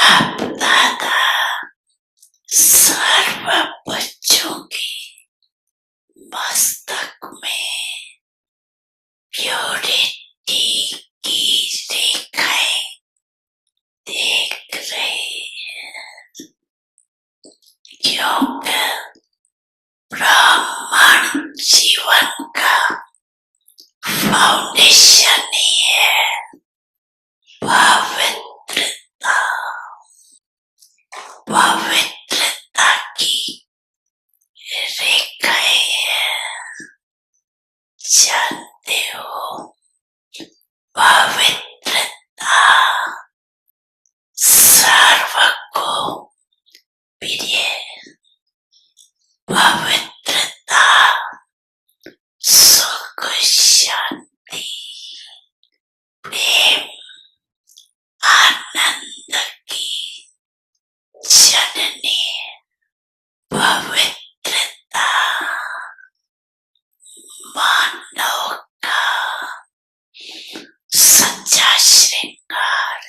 बाप दादा सर्व बच्चों के मस्तक में प्योरिटी की रेखाएं देख रहे हैं, क्योंकि ब्राह्मण जीवन का फाउंडेशन ही है पवित्रता। पवित्रता की रेखाएं हैं, जानते हो पवित्रता सर्व को प्रिय, पवित्रता सुख शांति प्रेम आनंद की जननी, पवित्रता मानव का सच्चा श्रृंगार।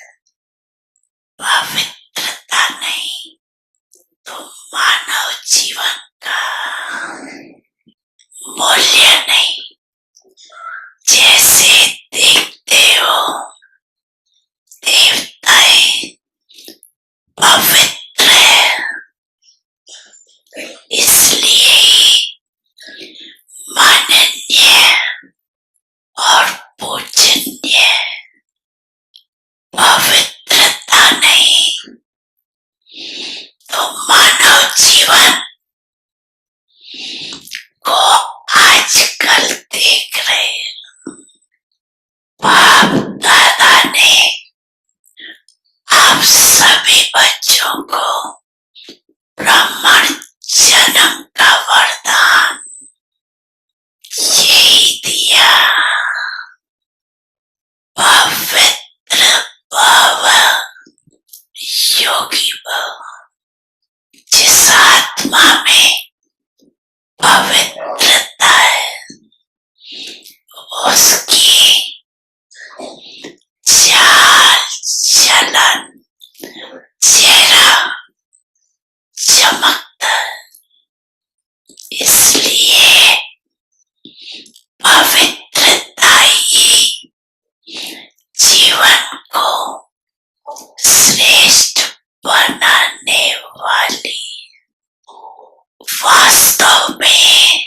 पवित्रता नहीं तो मानव जीवन का मूल्य नहीं। जैसे देखते हो देवताएं पवित्र है, इसलिए माननीय और पूजनीय। पवित्रता नहीं तो मानव जीवन को आजकल देख रहे हैं। बाप दादा ने आप सभी बच्चों को ब्राह्मण जन्म का वरदान यही दिया, पवित्र भव योगी भव। जिस आत्मा में पवित्रता है उसकी चाल चलन चेहरा चमकता है। इसलिए पवित्रता ही जीवन को श्रेष्ठ बनाने वाली। वास्तव में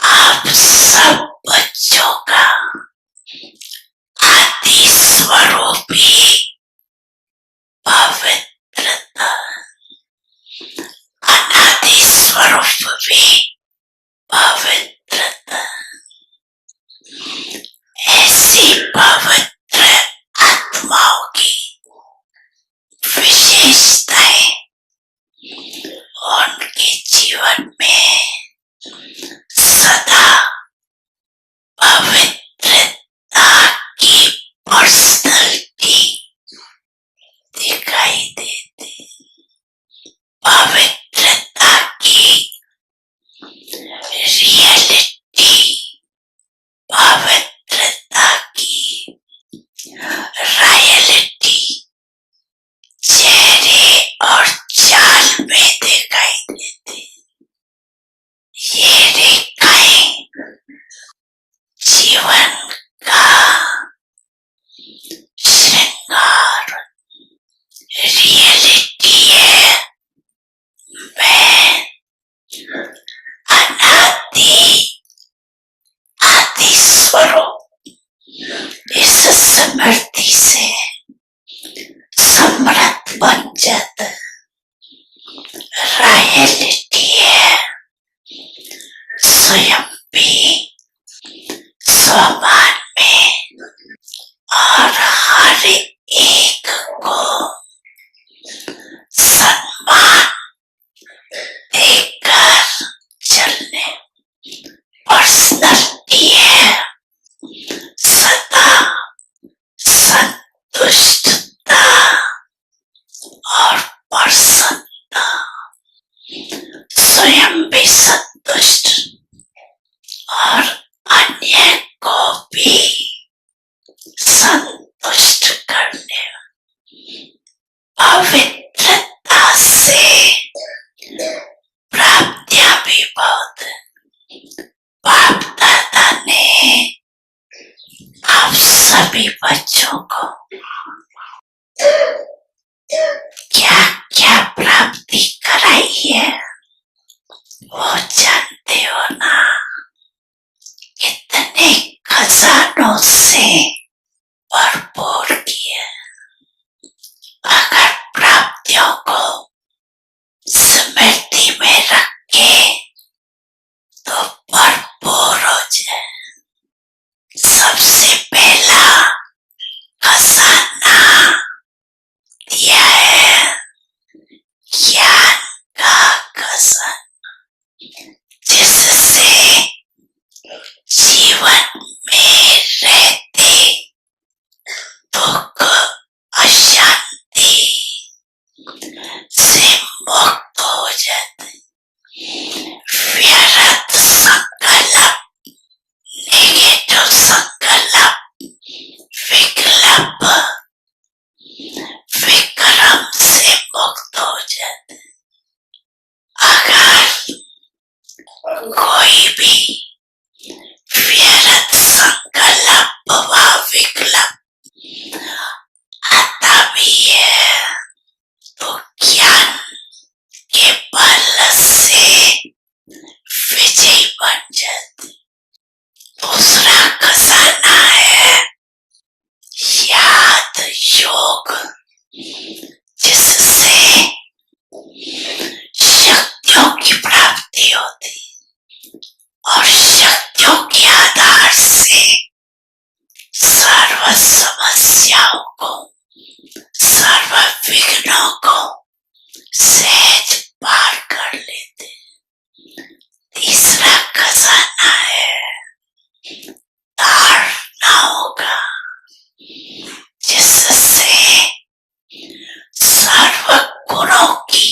आप सब बच्चों का आदि स्वरूप ही पवित्रता, अनादि स्वरूप भी पवित्रता। ऐसी पवित्र आत्माओं की विशेषताएं उनके जीवन में सदा पवित्रता की पर्सनैलिटी दिखाई देती। पवित्रता की रियलिटी, पवित्रता की रियलिटी चेहरे और चाल में दिखाई देती। ये रेखाएं जीवन का श्रृंगार रियलिटी है। मैं अनादि आदि स्वरूप इस समृद्धि से समृद्ध बन जाता। रियलिटी है स्वयं भी स्वमान में और हर एक को सम्मान देकर चलने। पर्सनैलिटी है सदा संतुष्टता और पवित्रता से प्राप्तियां भी बहुत। बाप दादा ने आप सभी बच्चों को क्या क्या प्राप्ति कराई है वो जानते हो ना। कितने खजानों से भरपूर किए। अगर प्राप्तियों को स्मृति में रख के तो भरपूर हो जाए। सबसे पहला खजाना दिया है ज्ञान का खजाना, जिससे जीवन में रहते दुख अशांति से मुक्त हो जाते। व्यर्थ संकल्प, नेगेटिव संकल्प, विकल्प, विक्रम से मुक्त हो जाते। अगर कोई भी व्यर्थ संकल्प व विकल्प आता भी है तो ज्ञान के बल से विजयी बन जाते। दूसरा खजाना है याद योग, जिससे शक्तियों की प्राप्ति होती और शक्तियों के आधार से सर्व समस्याओं को, सर्व विघ्नों को सहज पार कर लेते। तीसरा खजाना है धारणाओं का, जिससे सर्व गुणों की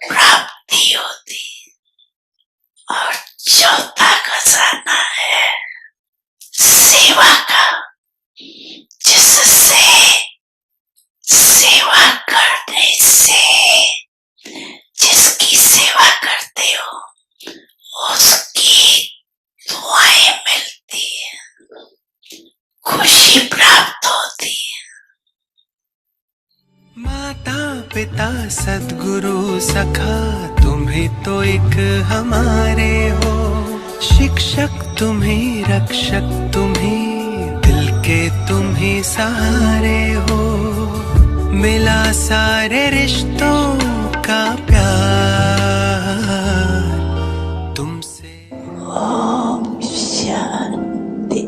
प्राप्ति होती। और चौथा खजाना है सेवा का, जिससे सेवा करने से जिसकी सेवा करते हो उसकी दुआएं मिलती है, खुशी प्राप्त होती है। माता पिता सद्गुरु सखा तुम्हें तो एक हमारे हो। शिक्षक तुम्हें, रक्षक तुम्हें, दिल के तुम्हें सहारे हो। मिला सारे रिश्तों का प्यार तुमसे। ओम शांति।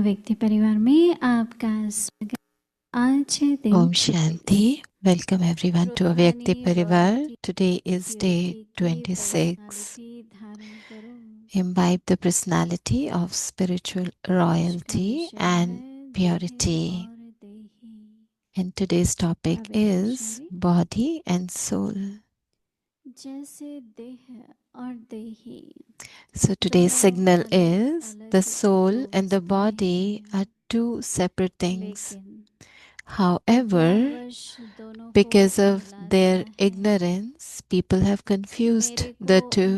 व्यक्ति परिवार में आपका स्वागत। आज है दिन Om Shanti. Welcome everyone to Avyakti Parivar. Today is day 26. Imbibe the personality of spiritual royalty and purity. And today's topic is body and soul. जैसे देह और देही। So today's signal is the soul and the body are two separate things. However, because of their ignorance, people have confused the two.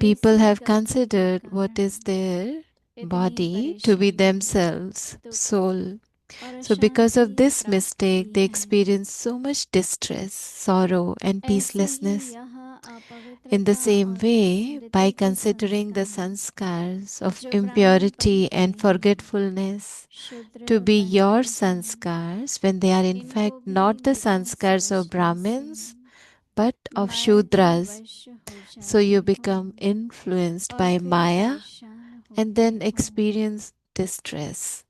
People have considered what is their body to be themselves, soul. So because of this mistake, they experience so much distress, sorrow, and peacelessness. In the same way, by considering the sanskars of impurity and forgetfulness to be your sanskars, when they are in fact not the sanskars of Brahmins, but of Shudras, so you become influenced by Maya and then experience distress.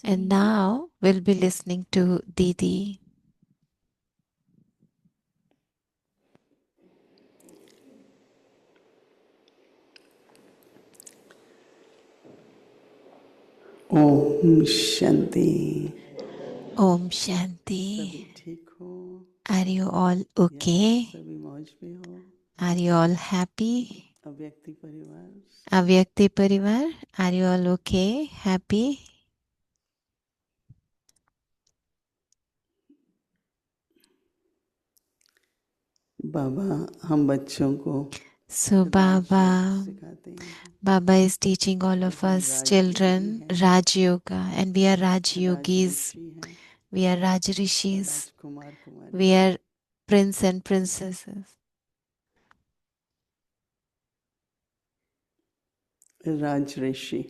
And now we'll be listening to Didi. Om Shanti. Om Shanti. सभी ठीक हो Are you all या okay? सभी मौज में हो? Are you all happy? अव्यक्ति परिवार, Avyakti Parivar, are you all okay? Happy? बाबा हम बच्चों को So राजयोग Baba, सिखाते हैं. Baba is teaching all of us children Raj Yoga, and we are Raj Yogis. राजऋषि हैं, We are Raj Rishis. Rajkumar Kumari. We are prince and princesses. Rajrishi.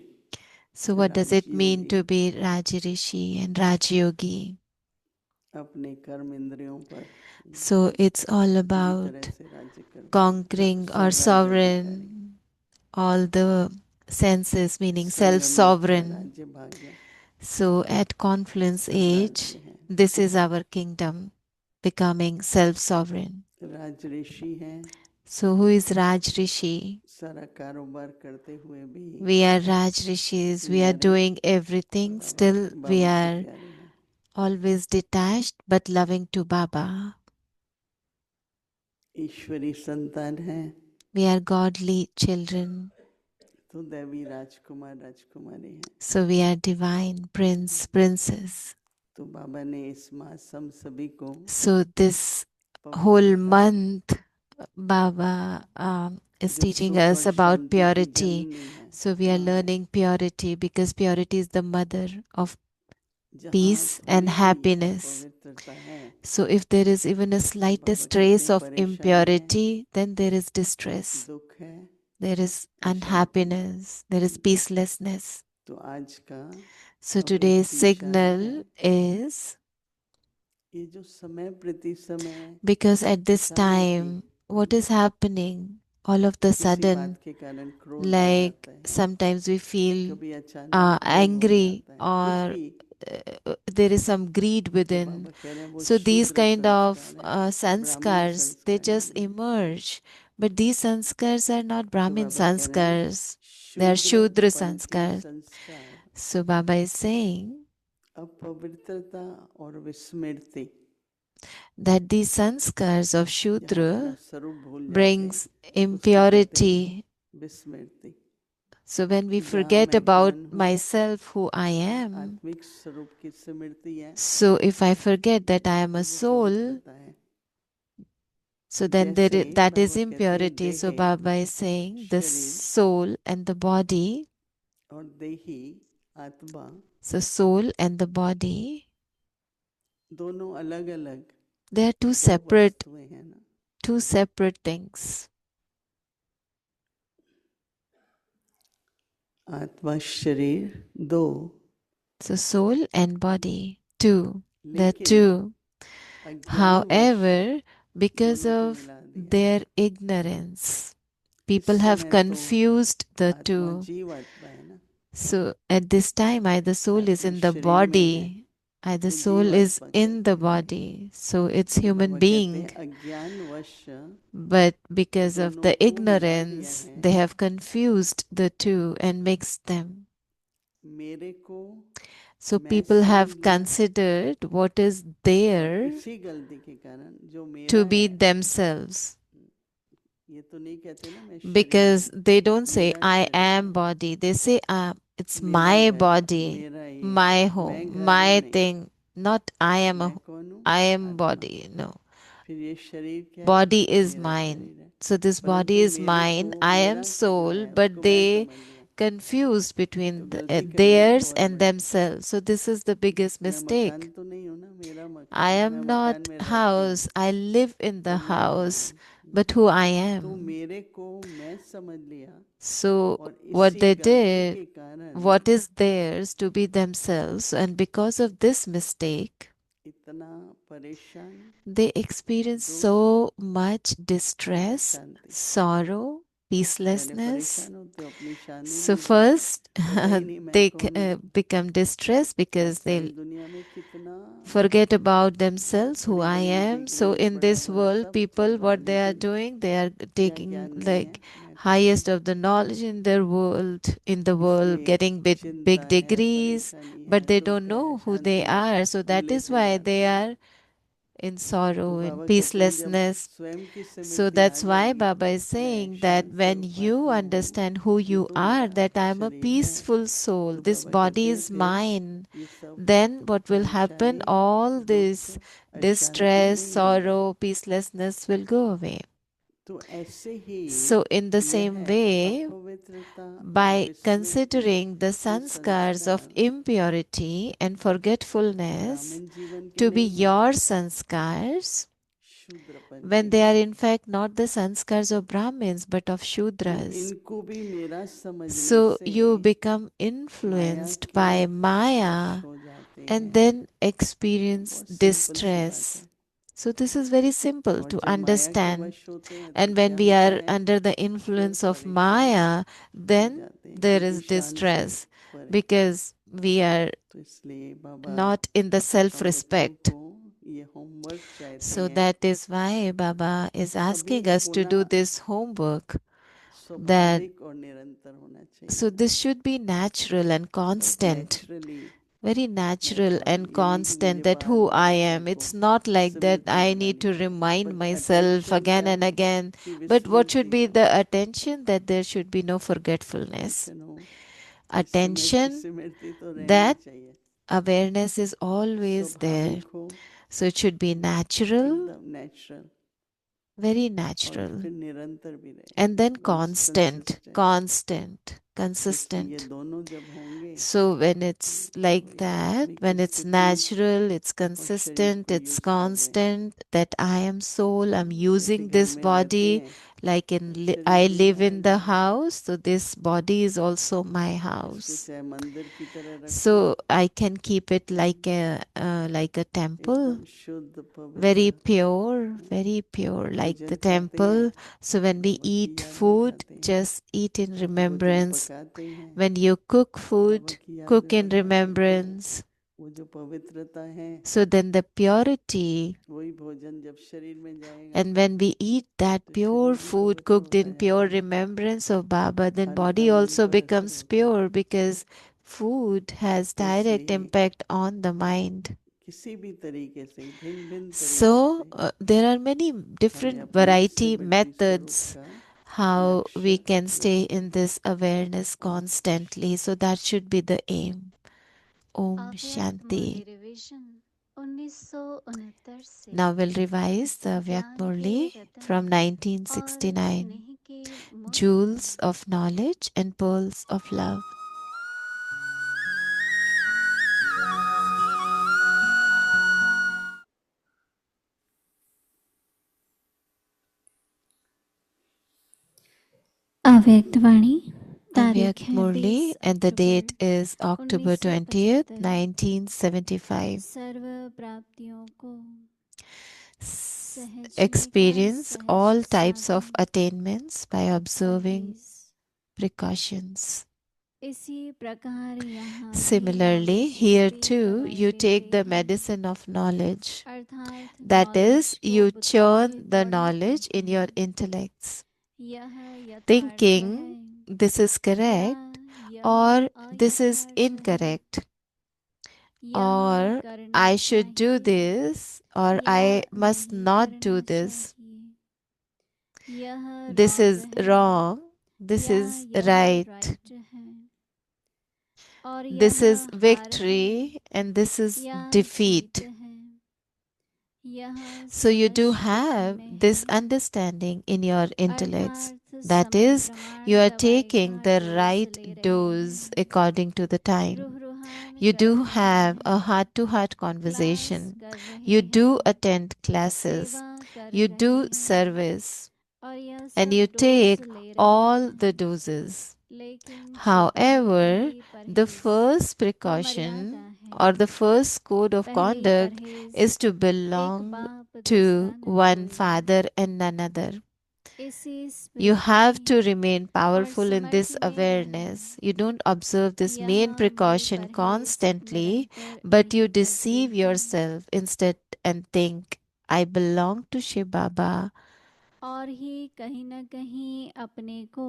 So what does it mean Rajyogi. to be Raj Rishi and Raj Yogi? अपने कर्म इंद्रियों पर So it's all पूरी about तरह से राज्य करते हैं. conquering or sovereign all the senses, meaning self-sovereign. राज्य भाग्य So at confluence age, राज्य है. this is our kingdom, becoming self-sovereign. राजऋषि हैं. So who is Raj Rishi? सारा कारोबार करते हुए भी We are Raj Rishis, we are doing everything, still we बाबा के are प्यारे हैं. always detached but loving to Baba. ईश्वरी संतान हैं We are godly children. तो दैवी राजकुमार राजकुमारी हैं. So we are divine prince, princess. तो बाबा ने इस मास हम सभी को So this whole month, Baba is teaching us about purity. So we are learning purity because purity is the mother of peace and happiness. So if there is even a slightest trace of impurity, then there is distress, there is unhappiness, there is peacelessness. So today's signal is, because at this time, what is happening? All of the sudden, like sometimes we feel angry, or there is some greed within. So these kind of sanskars, they just emerge. But these sanskars are not Brahmin sanskars. They are Shudra sanskars. So Baba is saying that these sanskars of Shudra brings impurity. So when we forget about myself, who I am, so if I forget that I am a soul, so then that is impurity. So Baba is saying the soul and the body, so soul and the body, they are two separate things. आत्मा शरीर दो. So soul and body, two. They're two. However, because of their ignorance, people have confused the two. So at this time, either soul is in the body, either soul is in the body. So it's human being. But because of the ignorance, they have confused the two and mixed them. So people have considered what is there to be themselves. Because they don't say, I am body. They say, it's my body, my home, my thing. Not I am body. No. Body is mine. So this body is mine. I am soul, but they confused between theirs and themselves. So this is the biggest mistake. I am not house. I live in the house, but who I am. So what they did, what is theirs to be themselves, and because of this mistake, they experience so much distress, sorrow, peacelessness. So first, they become distressed because they forget about themselves, who I am. So in this world, people, what they are doing, they are taking like highest of the knowledge in their world, in the world, getting big degrees, but they don't know who they are. So that is why they are in sorrow, in peacelessness. So that's why Baba is saying that when you understand who you are, that I am a peaceful soul, this body is mine, then what will happen? All this distress, sorrow, peacelessness will go away. So, in the same way, by considering the sanskars of impurity and forgetfulness to be your sanskars, when they are in fact not the sanskars of Brahmins but of Shudras. So you become influenced by Maya and then experience distress. So this is very simple to understand. And when we are under the influence of Maya, then there is distress because we are not in the self respect. So that is why Baba is asking us to do this homework, that so this should be natural and constant, very natural and constant, that who I am. It's not like that I need to remind myself again and again. But what should be the attention? That there should be no forgetfulness. Attention, that awareness is always there. So it should be natural, very natural, and then constant, consistent. So when it's like that, when it's natural, it's consistent, it's constant, that I am soul, I'm using this body, like I live in the house, so this body is also my house. So I can keep it like a temple, very pure, like the temple. So when we eat food, just eat in remembrance. When you cook food, cook in remembrance. So then the purity, and when we eat that pure food cooked in pure remembrance of Baba, then body also becomes pure, because food has direct impact on the mind. So there are many different variety methods how we can stay in this awareness constantly. So that should be the aim. Om Shanti. Now we'll revise the Avyak Murli from 1969. Jewels of Knowledge and Pearls of Love. अव्यक्तवाणी तारीख Avyak है Murli 20 and the date October is October 20th, 1975 1975. सर्व प्राप्तियों को Experience all types of attainments by observing precautions. Similarly, here too, you take the medicine of knowledge. That is, you churn the knowledge in your intellects, thinking this is correct or this is incorrect, or I should do this or I must not do this. This is wrong, this is right. This is victory and this is defeat. So you do have this understanding in your intellects. That is, you are taking the right dose according to the time. You do have a heart-to-heart conversation. You do attend classes. You do service. And you take all the doses. However, the first precaution or the first code of conduct is to belong to one father and none other. You have to remain powerful in this awareness. You don't observe this main precaution constantly, but you deceive yourself instead and think, I belong to Shiv Baba. और ही कहीं न कहीं अपने को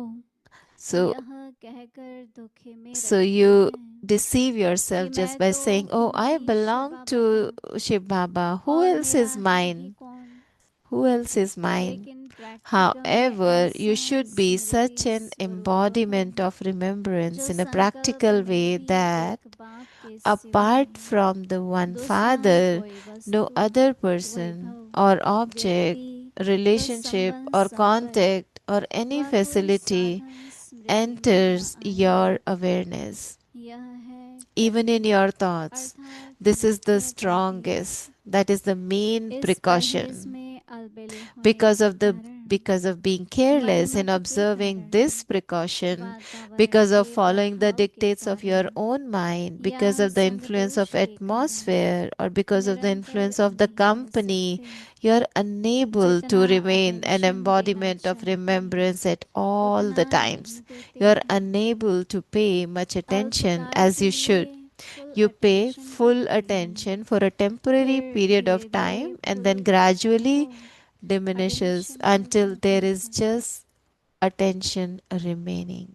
So, यह कहकर धोखे में so रखते you हैं deceive yourself कि just मैं by तो saying, Oh, हूँ I he Shiv belong Baba to का Shiv Baba. Who और else मेरा is है mine? ही कौन। Who else is mine? लेकिन प्रैक्टिकल में However, you ऐसा should be Smriti such an स्वरूप embodiment हो of remembrance जो in a संकल्प practical में way भी that एक बाप के apart सिवाय from the one दूसरा Father, कोई no वस्तु other person Vaibhav or object, व्यक्ति relationship प्रसंबंध or संबंध contact or any व कोई facility साधन स्मृति में न enters आए। your awareness. यह है Even in पहली your thoughts, अर्थात this is the मुख्य ताकीद। strongest, that is the main इस precaution. परहेज में अलबेले होने Because के of the कारण because of being careless in Manmath के observing कारण this precaution, वातावरण because of के following the प्रभाव के dictates of your कारण own mind, because या of the influence संगदोष of के कारण atmosphere, or because of the निरंतर influence of the नहीं रह company, सकते। you're unable to जितना remain an अटेंशन देना embodiment of चाहिए remembrance at all उतना the times. नहीं देते You're हैं। unable to pay much attention अल्पकाल as के you should. लिए full You pay attention full करते हैं। attention for a temporary फिर period of धीरे time धीरे and full then gradually को diminishes attention हो until जाता there is है। just attention remaining.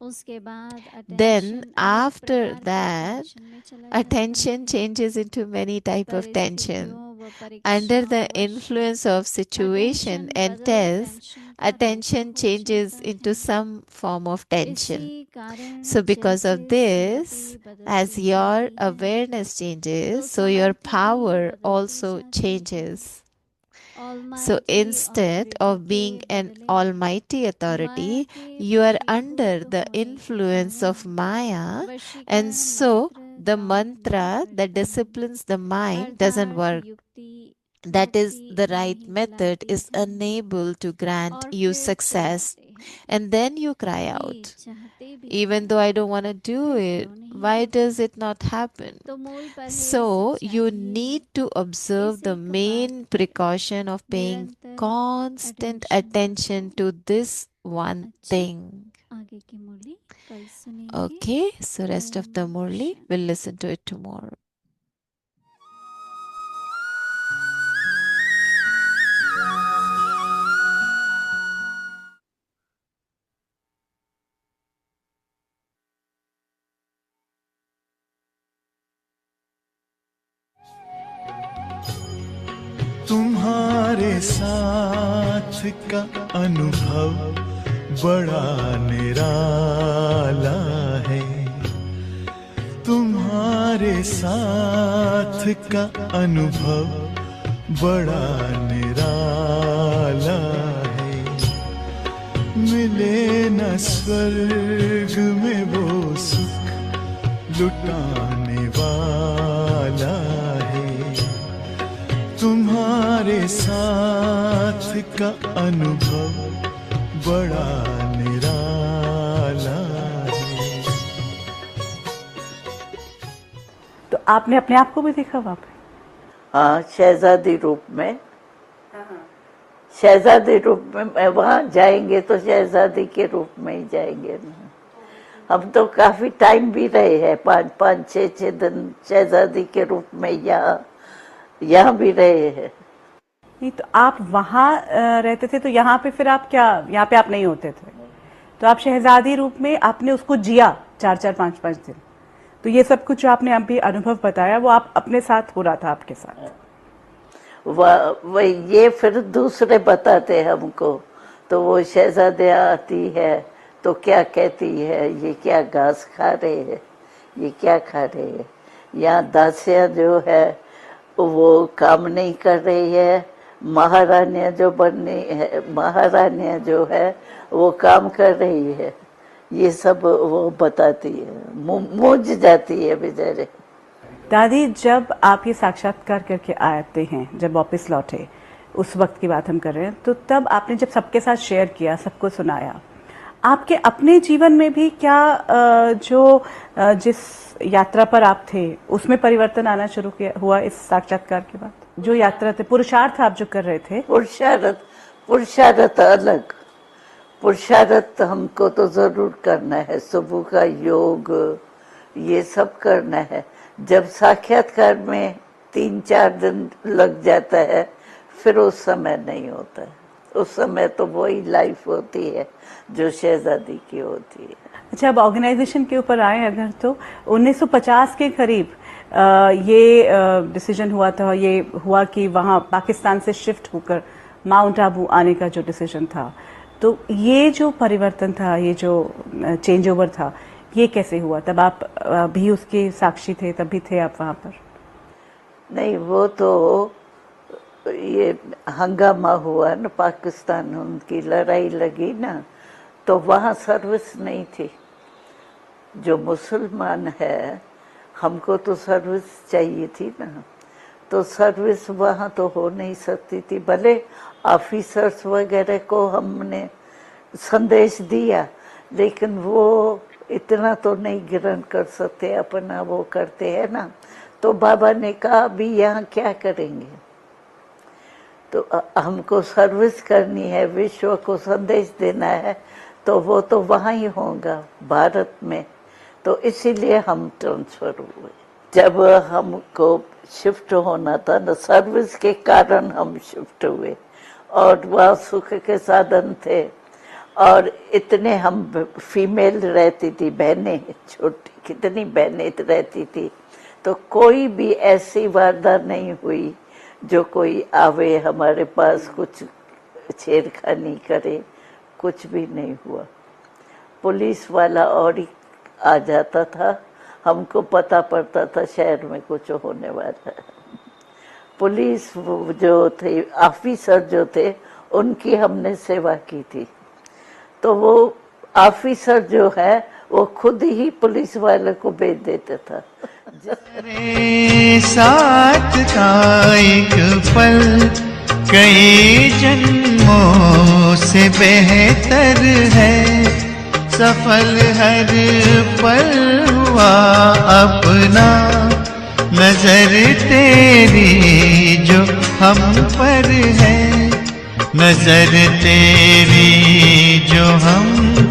उसके बाद Then attention अनेक after प्रकार के that, tension में चला जाता attention है। changes into many type of tension. परिस्थितियों व Under the परीक्षाओं influence of situation attention and बदल test, tension का रूप attention हो changes जाता into है। some form of tension. इसी कारण So because जैसे of this, स्मृति as बदलती your जाती है awareness तो changes, so your समर्थी भी power बदलती also जाती है। changes. So Almighty instead authority of being के an बदले almighty माया authority, के you are under वशीभूत the होने के influence of कारण Maya, and वशीकरण so मंत्र the काम mantra नहीं that करता। disciplines the mind doesn't अर्थात work. युक्ति That is, मुक्ति the right नहीं method दिलाती is है unable to grant और you फिर success. चिल्लाते हैं And then you cry कि out, चाहते भी even though I don't want to do फिर it, क्यों नहीं why होता। does it not happen? तो मूल परहेज So you चाहिए need to observe इस the एक main बात पर precaution of paying निरंतर constant attention attention to this one अच्छा thing. आगे की मुरली कल सुनेंगे। Okay, so rest of the Om Murli, Shanti. we'll listen to it tomorrow. तुम्हारे साथ का अनुभव बड़ा निराला है। तुम्हारे साथ का अनुभव बड़ा निराला है। मिले न स्वर्ग में वो सुख लुटाने वाला है। तुम्हारे साथ का अनुभव बड़ा निराला है। तो आपने अपने आप को भी देखा वहाँ पे? हाँ, शहजादी रूप में। शहजादी रूप में वहाँ जाएंगे तो शहजादी के रूप में ही जाएंगे। हम तो काफी टाइम भी रहे हैं, 5-6 दिन शहजादी के रूप में यहाँ भी रहे हैं। नहीं तो आप वहाँ रहते थे, तो यहाँ पे फिर आप क्या, यहाँ पे आप नहीं होते थे, तो आप शहजादी रूप में आपने उसको जिया 4-4, 5-5 दिन। तो ये सब कुछ जो आपने अभी अनुभव बताया वो आप अपने साथ हो रहा था आपके साथ। वही ये फिर दूसरे बताते हैं हमको। तो वो शहजादियाँ आती है तो क्या कहती है, ये क्या घास खा रहे हैं, ये क्या खा रहे हैं। यहाँ दासियाँ जो है वो काम नहीं कर रही है, महारानियाँ जो बननी है, महारानियाँ जो है वो काम कर रही है। ये सब वो बताती है, मूझ जाती है बेचारे। दादी, जब आप ये साक्षात्कार करके आते हैं, जब वापस लौटे, उस वक्त की बात हम कर रहे हैं, तो तब आपने जब सबके साथ शेयर किया, सबको सुनाया, आपके अपने जीवन में भी क्या जिस यात्रा पर आप थे उसमें परिवर्तन आना शुरू हुआ इस साक्षात्कार के बाद? जो यात्रा थे, पुरुषार्थ आप जो कर रहे थे, पुरुषार्थ अलग, पुरुषार्थ हमको तो जरूर करना है, सुबह का योग ये सब करना है। जब साक्षात्कार में 3-4 दिन लग जाता है, फिर उस समय नहीं होता है। उस समय तो वही लाइफ होती है जो शहजादी की होती है। अच्छा, अब ऑर्गेनाइजेशन के ऊपर आए अगर, तो 1950 के करीब ये डिसीजन हुआ था, ये हुआ कि वहाँ पाकिस्तान से शिफ्ट होकर माउंट आबू आने का जो डिसीजन था, तो ये जो परिवर्तन था, ये जो चेंज ओवर था, ये कैसे हुआ? तब आप भी उसके साक्षी थे, तब भी थे आप वहाँ पर? नहीं, वो तो ये हंगामा हुआ ना, पाकिस्तान उनकी लड़ाई लगी ना, तो वहाँ सर्विस नहीं थी। जो मुसलमान है, हमको तो सर्विस चाहिए थी ना, तो सर्विस वहाँ तो हो नहीं सकती थी। भले ऑफिसर्स वगैरह को हमने संदेश दिया, लेकिन वो इतना तो नहीं ग्रहण कर सकते, अपना वो करते हैं ना। तो बाबा ने कहा अभी यहाँ क्या करेंगे, तो हमको सर्विस करनी है, विश्व को संदेश देना है, तो वो तो वहाँ ही होगा भारत में। तो इसीलिए हम ट्रांसफर हुए। जब हमको शिफ्ट होना था ना, सर्विस के कारण हम शिफ्ट हुए, और वहाँ सुख के साधन थे, और इतने हम फीमेल रहती थी, बहनें छोटी, कितनी बहनें रहती थी, तो कोई भी ऐसी वारदात नहीं हुई जो कोई आवे हमारे पास कुछ छेड़खानी करे, कुछ भी नहीं हुआ। पुलिस वाला और ही आ जाता था, हमको पता पड़ता था शहर में कुछ होने वाला है। पुलिस जो थे, ऑफिसर जो थे, उनकी हमने सेवा की थी, तो वो ऑफिसर जो है वो खुद ही पुलिस वाले को भेज देता था। मेरे साथ का एक पल कई जन्मों से बेहतर है, सफल हर पल हुआ अपना, नजर तेरी जो हम पर है, नजर तेरी जो हम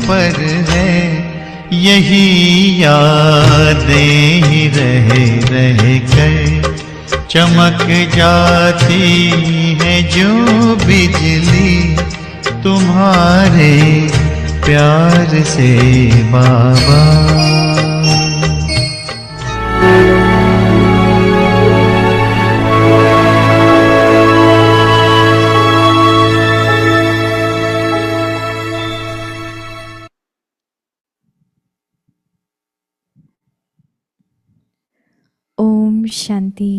पर है, यही यादें ही रह रह कर चमक जाती है जो बिजली तुम्हारे प्यार से Baba. Om Shanti.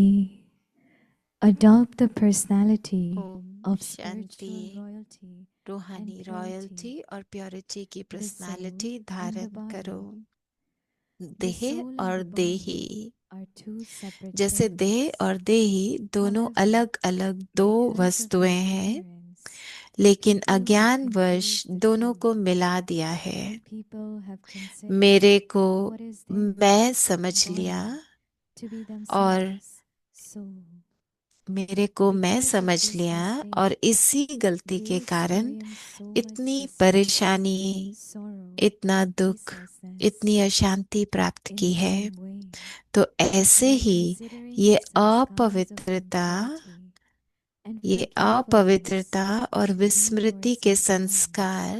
Adopt the personality Om of Shanti. spiritual royalty रूहानी and रॉयल्टी purity. और प्योरिटी की The soul personality and the धारण body. करो। The देह soul and और the body देही, are two separate जैसे things. देह और देही दोनों However, अलग अलग दो because of वस्तुएं your हैं, ignorance, लेकिन people have अज्ञान वश confused the दोनों two. को मिला दिया है। People have considered मेरे को what is there, मैं समझ body, लिया, to be और themselves soul. मेरे को मैं Because of समझ this लिया, mistake, और इसी गलती they के कारण experience so much इतनी distress, परेशानी, sorrow, इतना दुख, restlessness. इतनी अशांति प्राप्त In की the है। same way, तो ऐसे by ही considering ये the sanskars of अपवित्रता, impurity and ये forgetfulness, अपवित्रता और being विस्मृति worse के than Brahmins, संस्कार,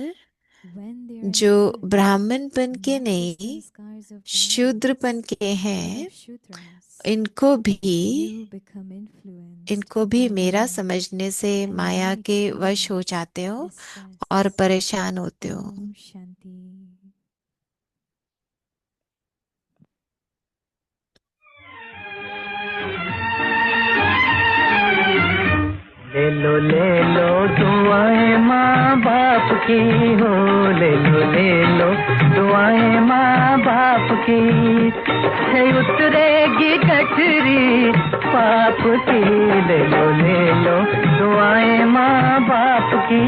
when they are जो in fact ब्राह्मणपन के not the नहीं sanskars of Brahmins, शूद्रपन के but हैं, of Shudras, इनको भी you become influenced by मेरा Maya समझने से and माया then के वश हो experience जाते हो distress. और परेशान होते हो। Om Shanti. ले लो दुआएं माँ बाप की हो, ले लो दुआएं माँ बाप की, है उतरेगी कटरी पाप की, ले लो दुआएं माँ बाप की।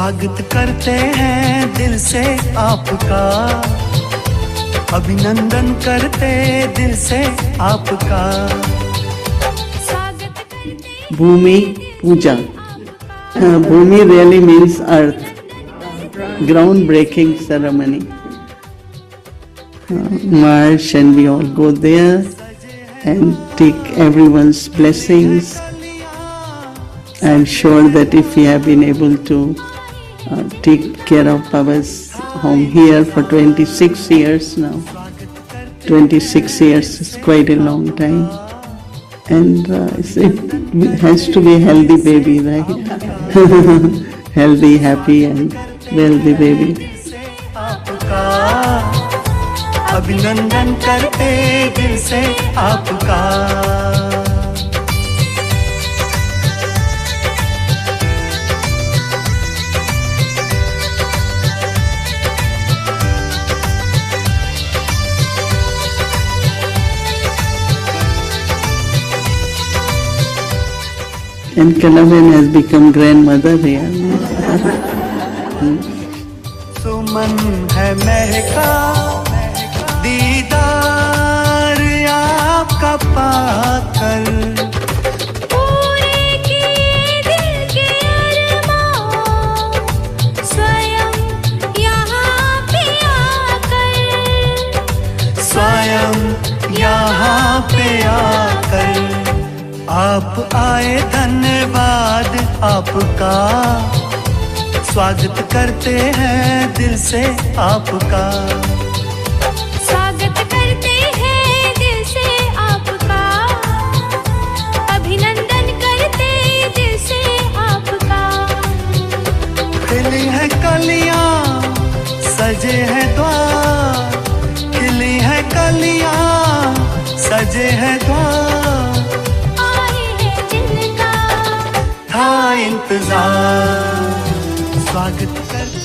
स्वागत करते हैं दिल से आपका, अभिनंदन करते दिल से आपका। Bhumi Puja. Bhumi really means earth. Groundbreaking ceremony. March and we all go there and take everyone's blessings. I'm sure that if we have been able to take care of our home here for 26 years now, 26 years is quite a long time. And it has to be a healthy baby, right? Healthy, happy and wealthy baby. अभिनंदन करते दिल से आपका। And Kalaban has become grandmother here. सुमन है महका दीदार आपका पाकर, पूरे किए दिल के अरमान स्वयं यहाँ पे आकर, स्वयं यहाँ पे आकर आप आए, धन्यवाद आपका। स्वागत करते हैं दिल से आपका, स्वागत करते हैं दिल से आपका, अभिनंदन करते दिल से आपका। खिली है कलियां सजे हैं द्वार, खिली है कलियां सजे हैं द्वार, आए हैं जिनका था इंतजार। स्वागत करते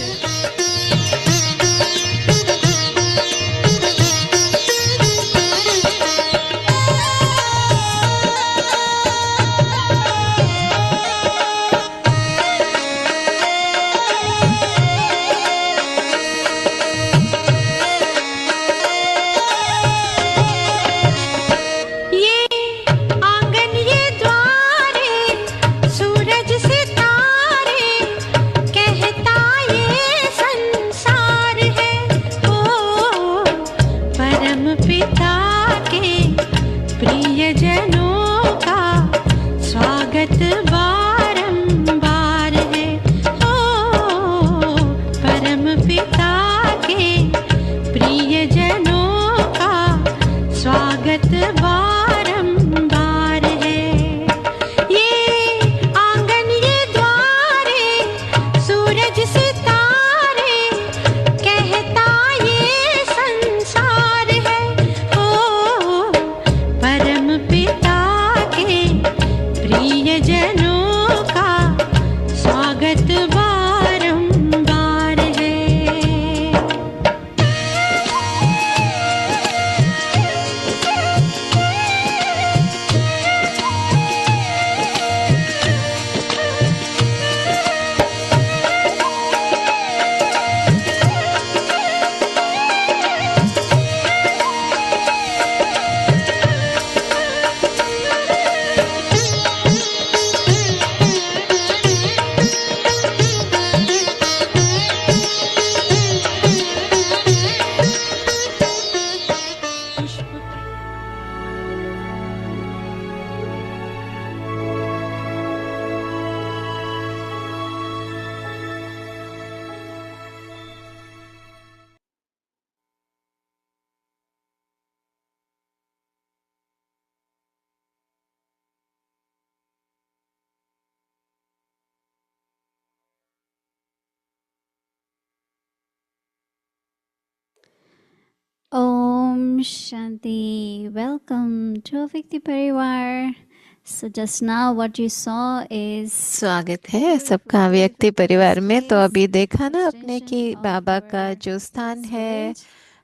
Om Shanti. Welcome to Avyakti Parivar. So just now what you saw is स्वागत है सबका व्यक्ति परिवार में। तो अभी देखा ना आपने कि बाबा का जो स्थान है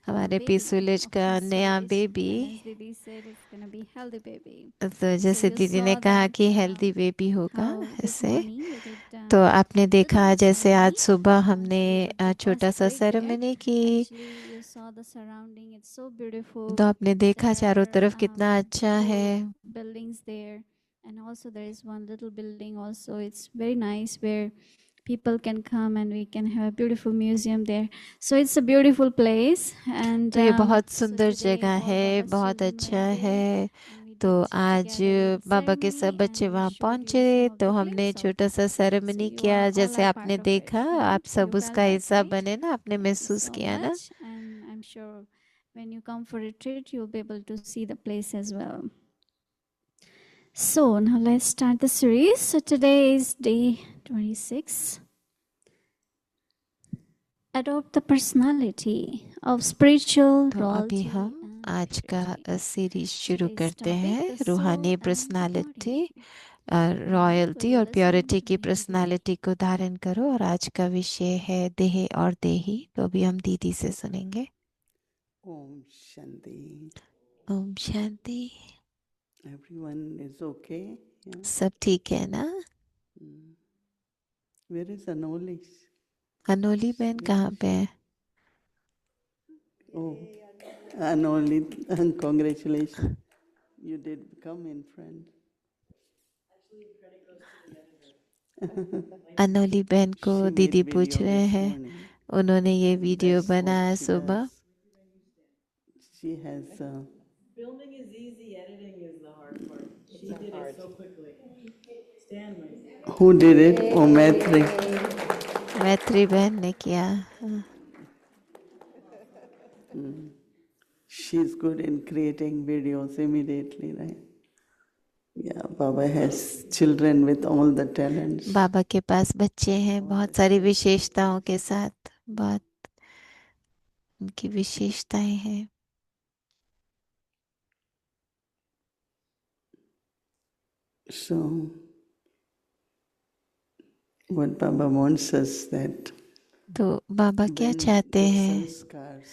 हमारे baby पीसूलेज of का this नया series. Baby. And as Didi said, it's gonna be healthy baby. तो So जैसे you दीदी ने saw कहा that कि हेल्दी बेबी होगा how this ऐसे, morning we did तो आपने little देखा bit जैसे आज ceremony. सुबह So हमने we got the छोटा first सा break there. सेरेमनी की। Actually, you saw the surrounding. It's so beautiful. तो आपने देखा There चारों are तरफ कितना अच्छा है। buildings there, and also there is one little building also. It's very nice where people can come and we can have a beautiful museum there. So it's a beautiful place. And तो ये बहुत so सुंदर today जगह all है, Baba's बहुत children अच्छा went there, है। and we तो did आज together little बाबा के सब ceremony, बच्चे and we वहाँ showed you पहुँचे, some of तो the हमने glimpse of छोटा सा that. So सेरेमनी you किया, are all जैसे are आपने part of it, देखा, right? आप सब You उसका felt that, हिस्सा right? बने ना, आपने Thank you महसूस so किया ना। much, and I'm sure when you come for retreat, you'll be able to see the place as well. So now let's start the series. So today is day 26. Adopt the personality of spiritual तो अभी royalty हम and आज का purity. Series शुरू Today's करते topic, हैं, the soul रूहानी and the personality, body. Now royalty we'll और listen प्योरिटी to की meditation. पर्सनालिटी को धारण करो। और आज का विषय है देह और देही। तो अभी हम दीदी से सुनेंगे। Om Shanti. Om Shanti. Everyone is okay? Yeah. सब ठीक है ना? Where is Anolis? अनोली बहन कहाँ पे है? Oh, Anoli, congratulations. You did come in front. अनोली बहन को She made दीदी पूछ video रहे this हैं, morning. उन्होंने ये वीडियो That's what बनाया she सुबह। does. She has. Filming is easy, editing is the hard part. She did it so quickly. Stanley. Who did it? Oh, Maitri. मैत्री बहन ने किया। She's good in creating videos immediately, right? Yeah, Baba has children with all the talents. बाबा के पास बच्चे हैं बहुत सारी विशेषताओं के साथ, बहुत उनकी विशेषताएं हैं। So, what Baba wants us that तो बाबा क्या when चाहते the हैं sanskars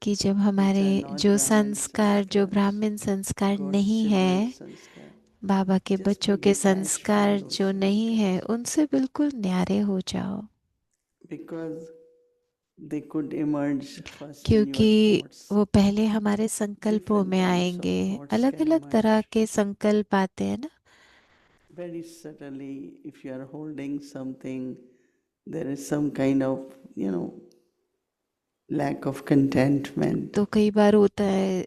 कि जब हमारे which are not जो Brahmin संस्कार, जो sanskars, ब्राह्मण संस्कार God's नहीं children's है, sanskar, बाबा के just बच्चों be के detached from संस्कार those जो नहीं है, sanskars. उनसे बिल्कुल न्यारे हो जाओ। Because they could emerge first in क्योंकि your thoughts. वो पहले हमारे संकल्पों Different में types of आएंगे। thoughts अलग can अलग तरह emerge. के संकल्प आते हैं ना। Very subtly, if you are holding something, there is some kind of, lack of contentment. तो कई बार होता है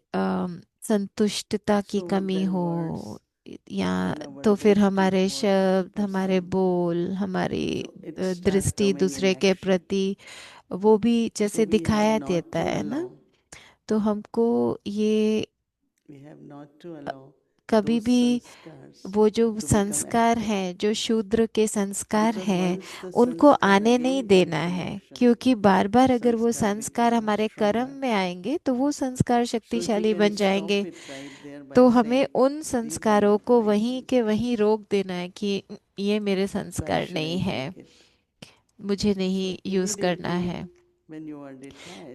संतुष्टता की So कमी then हो, words या in our तो फिर drishti हमारे towards शब्द, हमारे person. बोल, हमारी So it starts दृष्टि coming in दूसरे के action. प्रति वो भी So जैसे we have दिखाया not देता to है ना। allow, तो हमको ये we have not to allow कभी those भी sanskars वो जो to become संस्कार active. हैं, जो शूद्र के संस्कार Because हैं, once the उनको sanskar आने again नहीं comes देना in है। action, क्योंकि बार बार अगर वो sanskar संस्कार becomes हमारे कर्म stronger. में आएंगे तो वो संस्कार So if we शक्तिशाली can बन stop जाएंगे। it right there by तो saying, हमें उन these are संस्कारों not को my वहीं के वहीं sanskars. रोक देना है कि ये मेरे So I संस्कार नहीं shouldn't है, take it. मुझे So नहीं यूज करना immediately है। when you are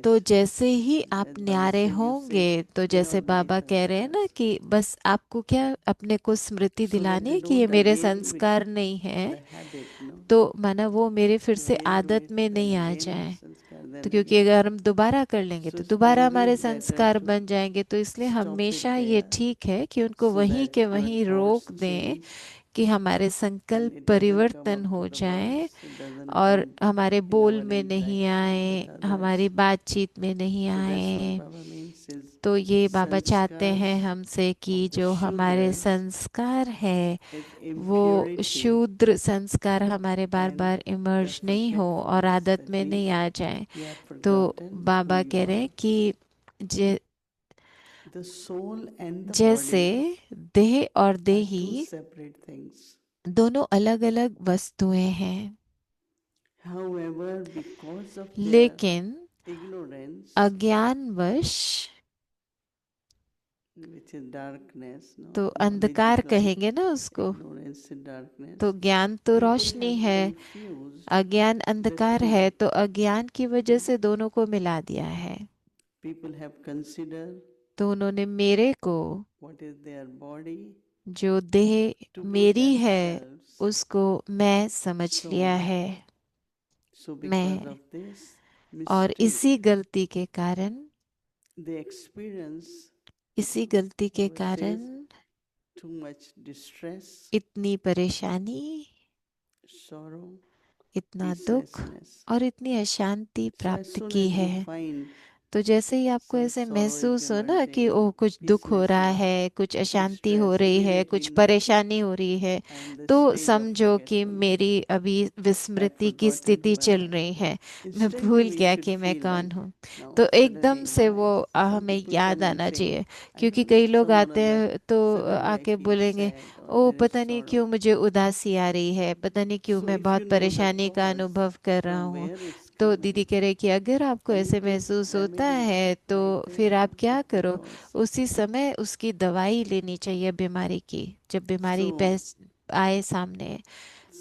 तो detached, जैसे ही आप as Baba न्यारे said, you होंगे, say, तो they जैसे are my बाबा कह रहे हैं ना sanskars. कि बस आपको क्या अपने को स्मृति So that दिलानी they है कि ये don't मेरे again संस्कार become नहीं है, the habit, no? तो माना वो मेरे फिर You से again do आदत it, में then नहीं आ again जाए। sanskar, तो then क्योंकि again. अगर हम दोबारा कर लेंगे So तो it's दोबारा हमारे always better संस्कार to बन जाएंगे। तो इसलिए stop it हमेशा ये there ठीक है कि उनको so वहीं that के your वहीं thoughts रोक दें change कि हमारे and संकल्प it doesn't come परिवर्तन up हो to the जाएं words, it doesn't और come हमारे in बोल our में नहीं interaction आए, with हमारी others. बातचीत में नहीं So that's what आए। Baba means is तो ये बाबा चाहते हैं sanskars हमसे कि of the जो हमारे Shudras संस्कार है as वो impurity शूद्र संस्कार हमारे बार and बार the इमर्ज नहीं हो और forgetfulness आदत that में नहीं आ जाए। we have तो forgotten who बाबा you कह रहे हैं are. कि The soul and the जैसे body देह और are two देही separate things. दोनों अलग अलग वस्तुएं हैं, However, because of their लेकिन ignorance, अज्ञानवश, which is darkness, no? तो Knowledge is अंधकार light, कहेंगे ना उसको, ignorance is darkness. तो ज्ञान तो People रोशनी have है, confused अज्ञान the अंधकार two. है। तो अज्ञान की वजह से दोनों को मिला दिया है। people have considered तो उन्होंने मेरे को, what is their body जो देह to be मेरी है, themselves. उसको मैं समझ So, लिया है। so because मैं, of this और mistake, इसी गलती के कारण, they experience इसी गलती के Baba कारण says, too much distress, इतनी परेशानी, sorrow, इतना दुख peacelessness. और इतनी अशांति So as प्राप्त soon की as you है। find तो जैसे ही आपको some ऐसे sorrow is महसूस हो ना कि emerging, ओह कुछ दुख हो रहा peacelessness, है, कुछ अशांति distress, हो रही है, immediately कुछ know परेशानी हो रही है, I am the तो stage of समझो कि forgetfulness. मेरी अभी I've विस्मृति की forgotten स्थिति who am चल I. रही है, मैं Instantly भूल we गया should कि मैं feel कौन like, हूँ। now तो suddenly एकदम से why? वो Some हमें people याद come and आना say, चाहिए, I क्योंकि don't know, कई लोग someone आते on हैं that, तो suddenly I आके feel बोलेंगे, sad or O there is पता नहीं sorrow. क्यों मुझे उदासी आ रही है, पता नहीं क्यों So मैं if बहुत you know the परेशानी का cause अनुभव कर रहा from हूँ। where it's तो दीदी coming, कह रहे कि अगर आपको you ऐसे take महसूस होता remedy है तो right फिर there आप क्या of the करो, cause. उसी समय उसकी दवाई लेनी चाहिए बीमारी की, जब बीमारी So, आए सामने।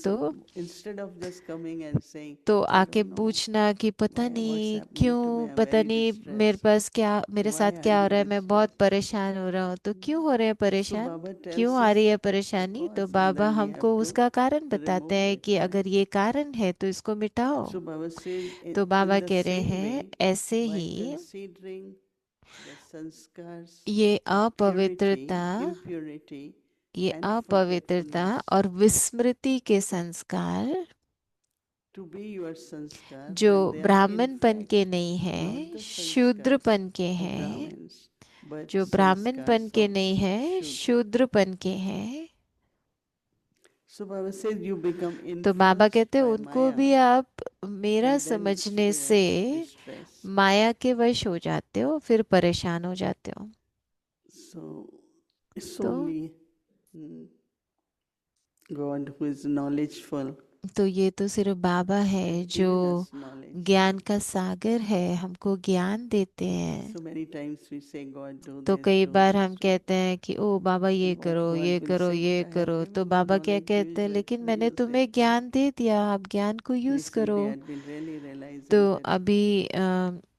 तो instead of just coming and saying, तो I आके don't know पूछना कि पता why, what's नहीं happening to me, क्यों, I'm पता very नहीं मेरे distressed. पास क्या, मेरे Why साथ I क्या हो am रहा है, मैं बहुत distressed. परेशान हो रहा हूँ। तो क्यों हो रहे हैं So परेशान, Baba क्यों tells आ रही us है the परेशानी, तो cause and Baba then we हमको have to उसका कारण बताते remove हैं it, कि right? अगर ये कारण है तो इसको मिटाओ। So Baba says तो in बाबा the कह रहे same हैं way, ऐसे by he considering the sanskars ये of अपवित्रता, purity, impurity ये and अपवित्रता forgetfulness और विस्मृति के संस्कार to be your sanskar, जो when they are in ब्राह्मणपन fact के नहीं not हैं, the sanskars शूद्रपन के of हैं, Brahmins, but जो ब्राह्मणपन sanskars के of नहीं हैं, Shudra. शूद्रपन के हैं। So Baba says you become तो बाबा influenced कहते हैं by उनको Maya भी आप मेरा and then समझने से experience distress. माया के वश हो जाते हो, फिर परेशान हो जाते हो। So it's तो only God who is knowledgeful तो ये तो सिर्फ बाबा है has जो given us knowledge. ज्ञान का सागर है, हमको ज्ञान देते हैं। So many times we say God do तो this, कई do बार this, हम do कहते हैं कि ओ बाबा ये and करो, God ये will करो, say, ये but I have करो। तो given you बाबा क्या knowledge, कहते हैं, use it. लेकिन Then मैंने you say, तुम्हें ज्ञान दे दिया, आप ज्ञान को यूज करो। recently I've been really realizing तो that अभी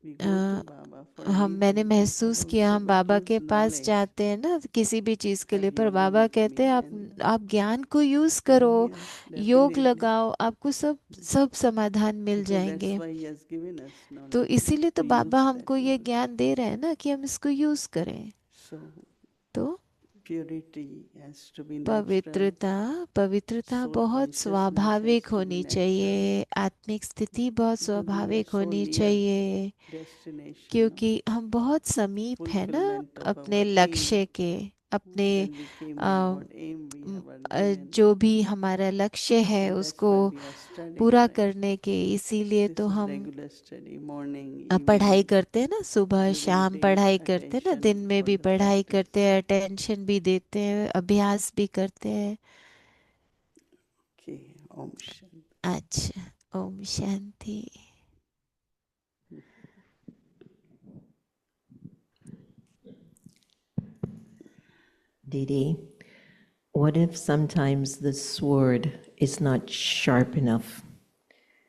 we go to Baba for मैंने anything. महसूस Baba will किया say, हम but बाबा use के पास knowledge. जाते हैं ना किसी भी चीज के लिए, Have पर yoga बाबा with कहते me. हैं Then आप ज्ञान को यूज oh करो, yes, योग definitely. लगाओ, आपको सब सब समाधान मिल Because that's जाएंगे। why He has given us तो knowledge इसीलिए तो to बाबा use हमको that ये knowledge. ज्ञान दे रहे हैं ना कि हम इसको यूज करें। So तो purity has to be natural. पवित्रता, पवित्रता Soul बहुत consciousness स्वाभाविक has to be होनी natural. चाहिए, आत्मिक स्थिति बहुत Because we are स्वाभाविक so होनी near चाहिए, destination, no? क्योंकि हम बहुत समीप है ना Fulfillment of अपने our लक्ष्य aim. के, अपने When we came here, what aim we have given. जो भी हमारा लक्ष्य है And that's उसको why we are studying, पूरा right? करने के, इसीलिए This तो is हम regular study, morning, पढ़ाई evening, करते हैं ना, सुबह during शाम day, पढ़ाई करते हैं ना, attention दिन में for भी the पढ़ाई practice. करते हैं, अटेंशन भी देते हैं, अभ्यास भी करते हैं। Okay, Om Shanti. अच्छा, Om Shanti. Didi, what if sometimes the sword is not sharp enough?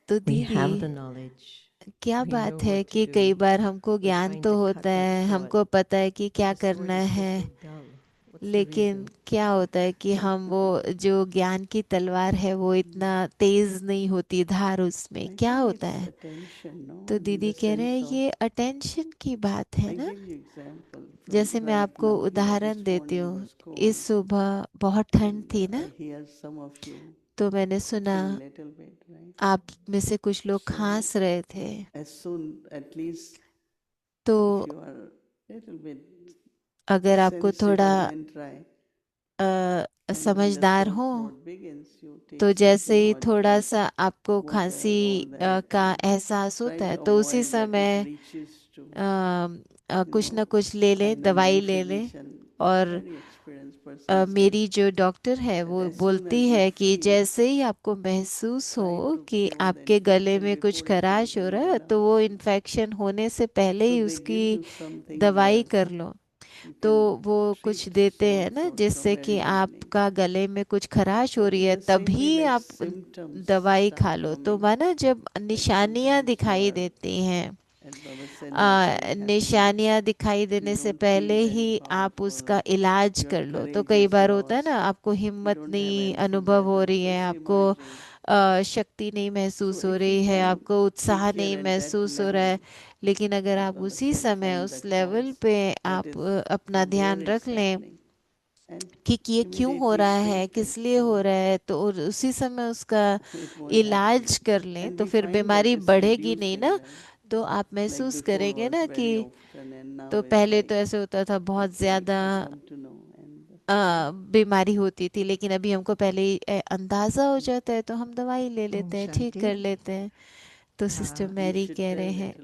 तो We have the दीदी knowledge. क्या We know बात है what to कि do. कई बार हमको We're ज्ञान trying तो to cut होता that है, sword. हमको पता है कि क्या The sword करना is just है, so dull. What's the लेकिन reason? क्या होता है कि हम वो जो ज्ञान की तलवार है वो इतना तेज नहीं होती धार, उसमें I क्या think होता it's है। attention, no? तो In दीदी the कह रहे हैं sense of, ये अटेंशन की बात है I ना। give you example from जैसे मैं right आपको now here. उदाहरण This देती morning हूँ, was cold, इस सुबह बहुत ठंड and थी ना, I hear some of you तो मैंने सुना coughing little bit, right? आप में से कुछ लोग So खांस रहे थे। as soon, at least, तो if you are little bit अगर आपको थोड़ा sensitive and try, and when the समझदार sore हो, throat begins, you take तो जैसे something ही hot, थोड़ा like सा आपको water, खांसी all that, का and एहसास try होता है, to तो उसी avoid that it समय reaches to, कुछ ना कुछ ले ले, I know my दवाई ले ले। physician, और very experienced person, says मेरी जो डॉक्टर है that वो as soon बोलती as you है कि feel, जैसे ही आपको महसूस try हो to कि cure the आपके गले infection में कुछ before it खराश goes हो in रहा the है, तो वो lungs. इन्फेक्शन होने से पहले So ही they give उसकी you something दवाई where कर लो। you तो can वो कुछ treat देते sore हैं ना throat जिससे from कि very beginning. आपका गले में कुछ खराश हो So रही in है the same way, तभी like आप symptoms दवाई खा start लो। तो coming, माना जब like निशानियां sometimes you दिखाई are देती हैं निशानियां दिखाई देने से पहले ही आप उसका इलाज कर लो। तो कई बार होता है ना, आपको हिम्मत नहीं अनुभव हो रही है, आपको शक्ति नहीं महसूस हो रही है, आपको उत्साह नहीं महसूस हो रहा है, लेकिन अगर आप उसी समय उस लेवल पे आप अपना ध्यान रख लें कि ये क्यों हो रहा है, किस लिए हो रहा है, तो और उसी समय उसका इलाज कर लें, तो फिर बीमारी बढ़ेगी नहीं ना। तो आप महसूस करेंगे ना कि तो पहले तो ऐसे होता था, बहुत ज्यादा बीमारी होती थी, लेकिन अभी हमको पहले ही अंदाजा हो जाता है, तो हम दवाई ले लेते हैं, ठीक कर लेते हैं। तो सिस्टर मैरी कह रहे हैं,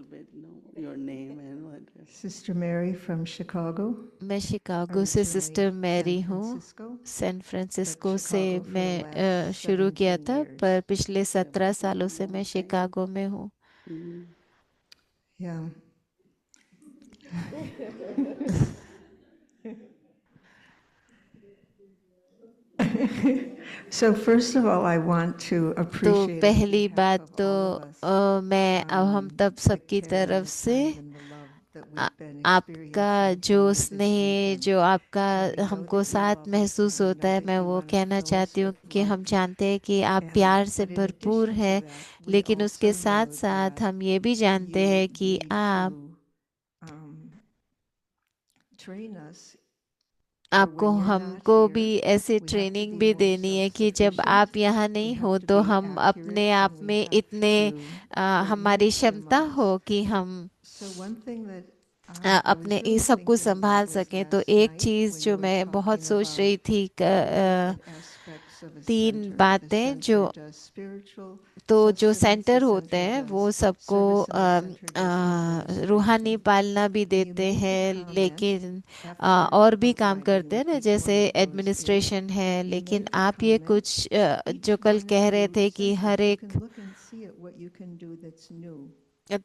Sister Mary from Chicago. मैं शिकागो से सिस्टर मैरी हूँ। सैन फ्रांसिस्को से मैं शुरू किया था, पर पिछले 17 सालों से मैं शिकागो में हूँ। Yeah. So first of all, I want to तो appreciate पहली बात तो मैं अब हम तब सबकी तरफ से आपका जो स्नेह, जो आपका हमको साथ महसूस होता है, मैं वो कहना चाहती हूँ कि हम जानते हैं कि आप प्यार से भरपूर हैं, लेकिन उसके साथ साथ हम ये भी जानते हैं कि आप train us आपको हमको भी ऐसे ट्रेनिंग भी देनी है कि जब आप यहाँ नहीं हो तो हम अपने आप में इतने हमारी क्षमता हो कि हम अपने इस सब कुछ संभाल सकें। तो एक चीज़ जो मैं बहुत सोच रही थी, 3 बातें जो तो जो सेंटर होते हैं वो सबको रूहानी पालना भी देते हैं, लेकिन और भी काम करते हैं ना, जैसे एडमिनिस्ट्रेशन है। लेकिन आप ये कुछ जो कल कह रहे थे कि हर एक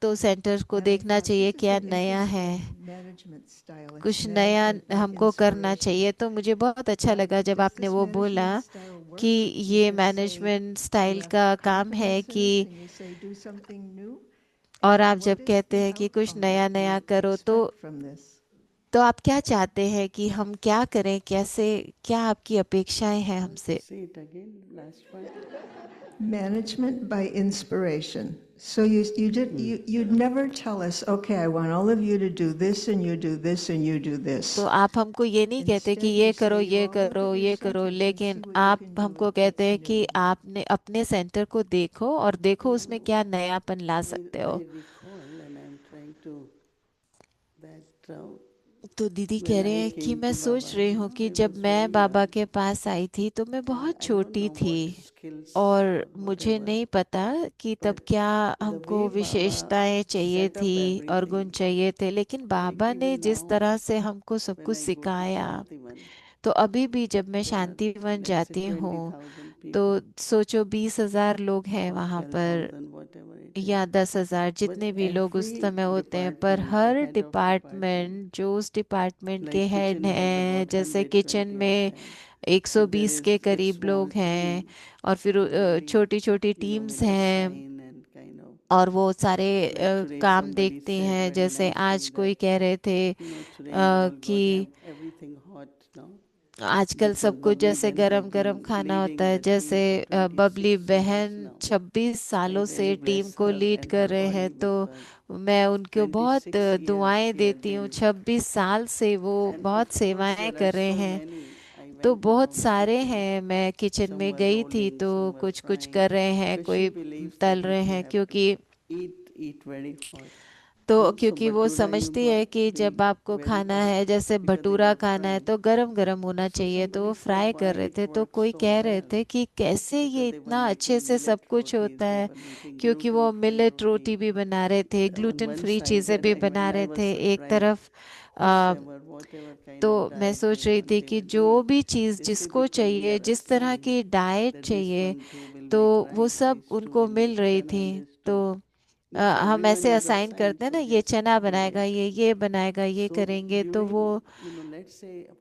तो सेंटर को देखना चाहिए क्या नया है, कुछ नया हमको करना चाहिए। तो मुझे बहुत अच्छा लगा जब आपने वो बोला कि ये मैनेजमेंट स्टाइल का काम है कि, और आप जब कहते हैं कि कुछ नया नया करो, तो आप क्या चाहते हैं कि हम क्या करें, कैसे, क्या आपकी अपेक्षाएं हैं हमसे? Management by inspiration. So you'd never tell us, okay, I want all of you to do this and you do this and you do this. तो आप हमको ये नहीं कहते कि ये करो ये करो ये करो, लेकिन आप हमको कहते हैं कि आपने अपने सेंटर को देखो और देखो उसमें क्या नयापन ला सकते हो। तो दीदी कह रहे हैं कि मैं सोच रही हूँ कि जब मैं बाबा के पास आई थी तो मैं बहुत छोटी थी और मुझे नहीं पता कि तब क्या हमको विशेषताएं चाहिए थी और गुण चाहिए थे, लेकिन बाबा ने जिस तरह से हमको सब कुछ सिखाया, तो अभी भी जब मैं शांतिवन जाती हूँ तो सोचो 20,000 लोग हैं वहाँ पर या 10,000, जितने भी लोग उस समय होते हैं, पर हर डिपार्टमेंट जो उस डिपार्टमेंट के हेड हैं, जैसे किचन में 120 के करीब लोग हैं, और फिर छोटी छोटी टीम्स हैं और वो सारे काम देखते हैं। जैसे आज कोई कह रहे थे कि आजकल सब कुछ जैसे गरम गरम खाना होता है, जैसे बबली बहन 26 सालों से टीम को लीड कर रहे हैं, तो मैं उनको बहुत दुआएं देती हूँ। 26 साल से वो बहुत सेवाएं कर रहे हैं, तो बहुत सारे हैं। मैं किचन में गई थी तो कुछ कुछ कर रहे हैं, कोई तल रहे हैं, क्योंकि तो क्योंकि वो समझती है कि जब आपको खाना है, जैसे भटूरा खाना है, तो गरम गरम होना चाहिए, तो वो फ्राई कर रहे थे। तो कोई कह रहे थे कि कैसे ये इतना अच्छे से सब कुछ होता है, क्योंकि वो मिलेट रोटी भी बना रहे थे, ग्लूटेन फ्री चीज़ें भी बना रहे थे एक तरफ। तो मैं सोच रही थी कि जो भी चीज़ जिसको चाहिए, जिस तरह की डाइट चाहिए, तो वो सब उनको मिल रही थी। तो हम ऐसे असाइन करते हैं ना, ये चना बनाएगा, ये बनाएगा, ये करेंगे, तो वो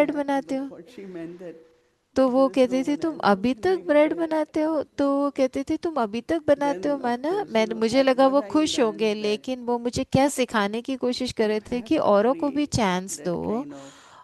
ब्रेड बनाते हो? What she meant that तो वो कहती थी तुम अभी तक ब्रेड बनाते हो? तो वो कहती थी तुम अभी तक बनाते हो? मैंने मुझे लगा वो खुश होंगे, लेकिन वो मुझे क्या सिखाने की कोशिश कर रहे थे कि औरों को भी चांस दो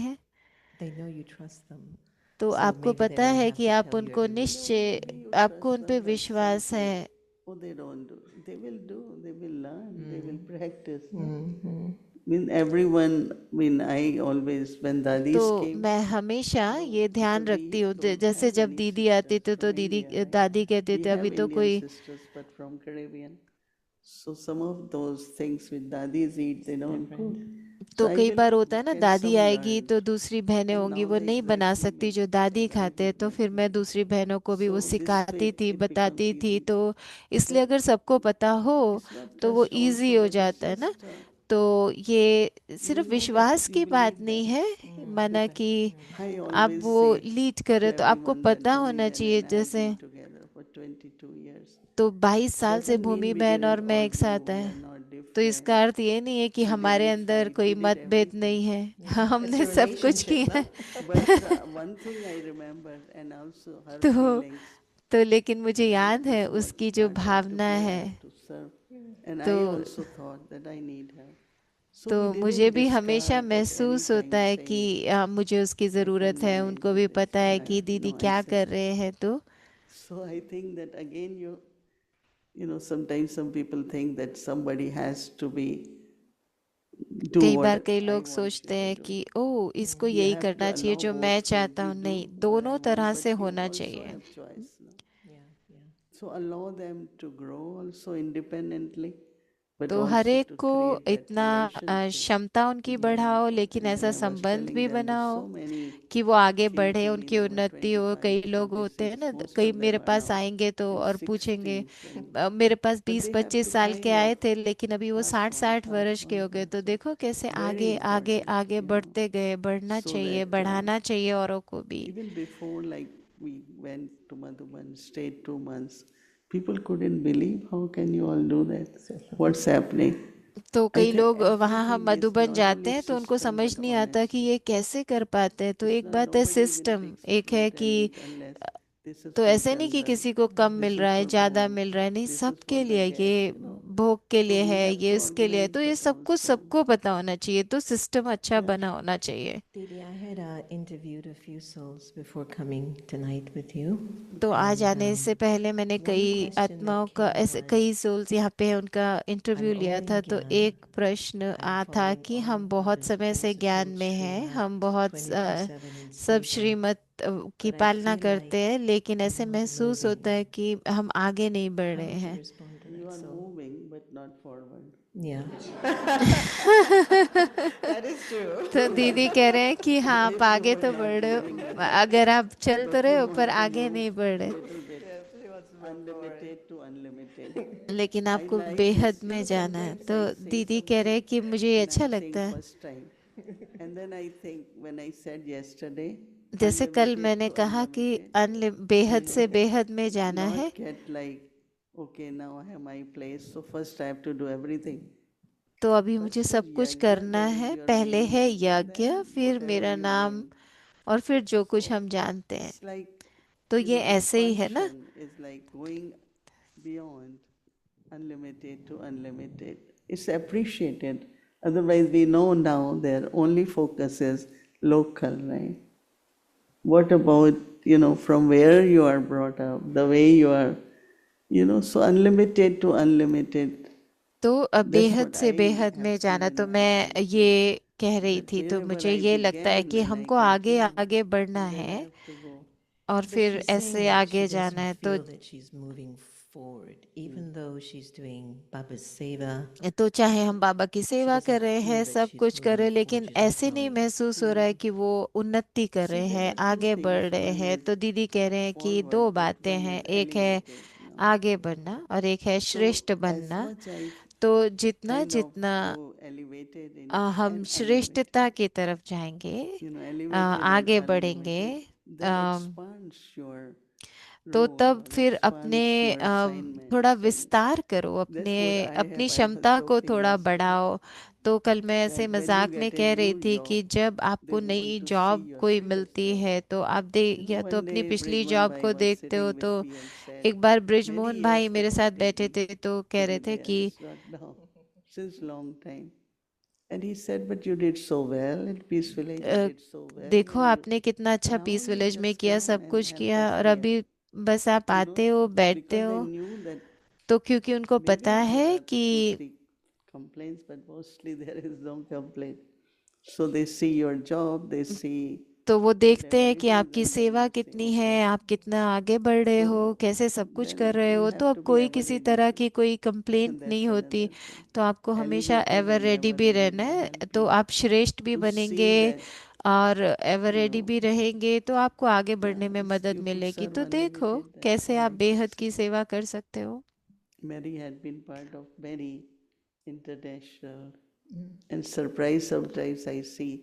हैं? They know you trust them. तो So आपको maybe they पता don't है have कि to आप tell you उनको everything. निश्चय, आपको उन पे विश्वास है। Oh, they don't do. They will do. They will learn. They will practice. Mhm. I mean, everyone. I mean, I always when तो dadis came. मैं हमेशा ये ध्यान रखती हूँ, जैसे जब दीदी आती थी तो दीदी दादी कहते We थे अभी have तो Indian कोई, sisters, but from Caribbean. So some of those things with dadis eat, they don't cook. तो So I कई will बार होता है ना, can दादी some आएगी learn. तो दूसरी बहनें And होंगी now वो they नहीं बना exactly सकती make जो दादी like I खाते हैं, did तो like फिर that. मैं दूसरी बहनों को भी वो So this सिखाती way थी, it becomes बताती थी। easy. तो इसलिए अगर सबको पता हो It's not तो वो trust इजी also, हो but it's जाता है ना। just तो ये you सिर्फ know that विश्वास you की बात believe नहीं that. है, माना कि I आप always वो say लीड to करे तो आपको everyone that पता होना Bhumi चाहिए। and I have जैसे been together for 22 years. तो 22 साल से Doesn't mean भूमि we बहन और didn't मैं एक argue, साथ we हैं, are not तो different, इसका अर्थ ये नहीं है कि we हमारे didn't अंदर fight, कोई we did मतभेद everything. नहीं है, It's a हमने सब कुछ relationship, किया no? But one thing I remember, and also her तो feelings, तो लेकिन मुझे याद है is what उसकी जो part I have to Bhavna play, I है। have to serve. And तो I also thought that I need her. So तो we मुझे didn't भी हमेशा discard at any महसूस होता time है कि saying, मुझे उसकी I ज़रूरत can है, manage उनको भी with पता है this. कि दीदी No, I क्या said. कर रहे हैं। तो So I think that again you know, sometimes some people think that somebody has to be do कई what बार कई I लोग want you सोचते to हैं do. कि ओ इसको You यही have to करना चाहिए allow जो मैं both that चाहता we हूँ। do नहीं, what I दोनों want, तरह but से you होना also चाहिए। have choice. No? Yeah, yeah. So allow them to grow also independently, but तो हर also एक to को create that इतना relationship. क्षमता उनकी बढ़ाओ, लेकिन And ऐसा then I was संबंध telling भी them that बनाओ so many कि वो आगे came बढ़े, to me, उनकी they were उन्नति हो। 25, कई लोग होते हैं 26, ना, most कई of मेरे them are पास now आएंगे तो in और पूछेंगे 60s and मेरे पास but 20 they have 25 to साल के kind आए of थे, लेकिन अभी वो pass 60 वर्ष के हो गए। तो on. देखो कैसे Very आगे आगे important, आगे you know, बढ़ते गए। बढ़ना so चाहिए, that बढ़ाना चाहिए औरों को भी। even before like we went to Madhuban, stayed 2 months, people couldn't believe how can you all do that? What's happening? तो I कई think लोग वहाँ हम everything is मधुबन not जाते only हैं तो उनको system समझ but नहीं आता कि honesty. ये कैसे कर पाते हैं। तो It's एक not बात है nobody will सिस्टम, take एक है fruit कि and eat unless this is तो for ऐसे नहीं कि general, किसी को कम this मिल is रहा है, for ज्यादा home, मिल रहा है, नहीं, this is for सबके the लिए, guest, ये you know. भोग के So लिए we है, have ये to इसके लिए है। organize, तो ये but सब कुछ also सबको पता होना चाहिए। तो सिस्टम अच्छा बना होना चाहिए। Didi, I had interviewed a few souls before coming tonight with you. तो आज And, आने से पहले मैंने one कई question आत्माओं that का, came ऐसे was, कई सोल्स यहाँ पे हैं, उनका इंटरव्यू I'm लिया all था। in तो Gyan. एक प्रश्न आ था कि हम बहुत समय से ज्ञान में हैं, हम बहुत 24/7 सब Seva, श्रीमत की but I पालना feel करते like हैं, लेकिन ऐसे I'm not महसूस moving. होता है कि हम आगे नहीं बढ़ How रहे would you हैं। respond to you that are soul? moving but not forward. Yeah. That is true. तो दीदी कह रहे हैं कि हाँ आप If you आगे were तो not बढ़ रहे moving, हो, अगर आप चल तो but रहे you हो पर want to आगे move नहीं बढ़ रहे, little bit, unlimited to unlimited. लेकिन I आपको like बेहद this. You में know, जाना है। sometimes तो I say दीदी कह रहे हैं कि मुझे ये and अच्छा I'm लगता saying है। first time. And then I think when I said yesterday, जैसे कल unlimited मैंने to कहा कि unlimited, बेहद and से बेहद में जाना है। not get like, okay, now I have my place, so first I have to do everything. तो अभी मुझे सब कुछ करना है, पहले है यज्ञ, फिर मेरा नाम, और फिर जो कुछ हम जानते हैं। It's like, तो you ये know, ऐसे ही है ना। expansion is like going beyond unlimited to unlimited. It's appreciated. Otherwise, we know now their only focus is local, right? What about, you know, from where you are brought up, the way you are, you know, so unlimited to unlimited. तो That's बेहद what से I बेहद have में seen जाना, in तो my मैं life. ये कह रही That थी। तो wherever मुझे I ये लगता है began, कि when I हमको आगे continue, आगे बढ़ना then I है have to go. और But फिर she's saying ऐसे that आगे she जाना है। doesn't तो feel that she's moving forward, even though she's doing Baba's Seva. तो चाहे हम बाबा की सेवा doesn't कर रहे feel हैं, that सब she's कुछ कर रहे हैं, moving लेकिन forward, she's not ऐसे नहीं growing. महसूस हो रहा है कि वो उन्नति कर See, रहे there हैं, are two आगे बढ़ things. रहे One हैं। is तो दीदी कह रहे हैं कि दो forward, but बातें one हैं, is एक है elevated. You know? आगे बढ़ना और एक है So श्रेष्ठ as बनना। much I तो जितना kind of जितना go elevated in हम and श्रेष्ठता unlimited. की तरफ जाएंगे, You know, elevated and आगे बढ़ेंगे, unlimited, that expands your तो role तब or फिर अपने expands your assignments. थोड़ा And विस्तार करो, that's अपने what I अपनी have. I was क्षमता को joking थोड़ा yesterday बढ़ाओ। तो कल मैं ऐसे that when you मजाक में get a कह रही new थी कि job, जब they आपको want नई to see जॉब your कोई previous मिलती job. है तो आप दे You know, या तो one अपनी day पिछली Brijmohan जॉब Bhai को was देखते हो। sitting तो with me and said, एक बार many ब्रिजमोहन भाई years मेरे back, साथ बैठे Didi, थे तो कह रहे थे Gurudev, कि it's not now, since long time. And he said, but you did so well in Peace Village, you did so well. देखो and आपने कितना अच्छा now पीस you विलेज में just किया, come सब and कुछ help किया, us और here. अभी बस आप You know, आते हो, बैठते because they हो। knew that तो क्योंकि उनको maybe पता there है are 2, कि 3 complaints, but mostly there is no complaint. So they see your job, they see तो वो देखते हैं कि everything, आपकी and then सेवा they say, कितनी है, okay. आप कितना आगे बढ़ रहे हो, So कैसे सब कुछ कर then रहे you हो, तो have अब to be कोई ever किसी ready तरह to. की कोई कंप्लेंट That's नहीं होती। another thing. तो आपको हमेशा Elevated ever and ready ever भी ready रहना will है, help तो you आप श्रेष्ठ भी to बनेंगे see that, और एवर you रेडी know, भी रहेंगे, तो आपको आगे बढ़ने में if मदद you could मिलेगी। serve तो देखो unlimited, that's कैसे what आप I could बेहद see. की सेवा कर सकते हो। Mary had been part of many international, and surprise sometimes I see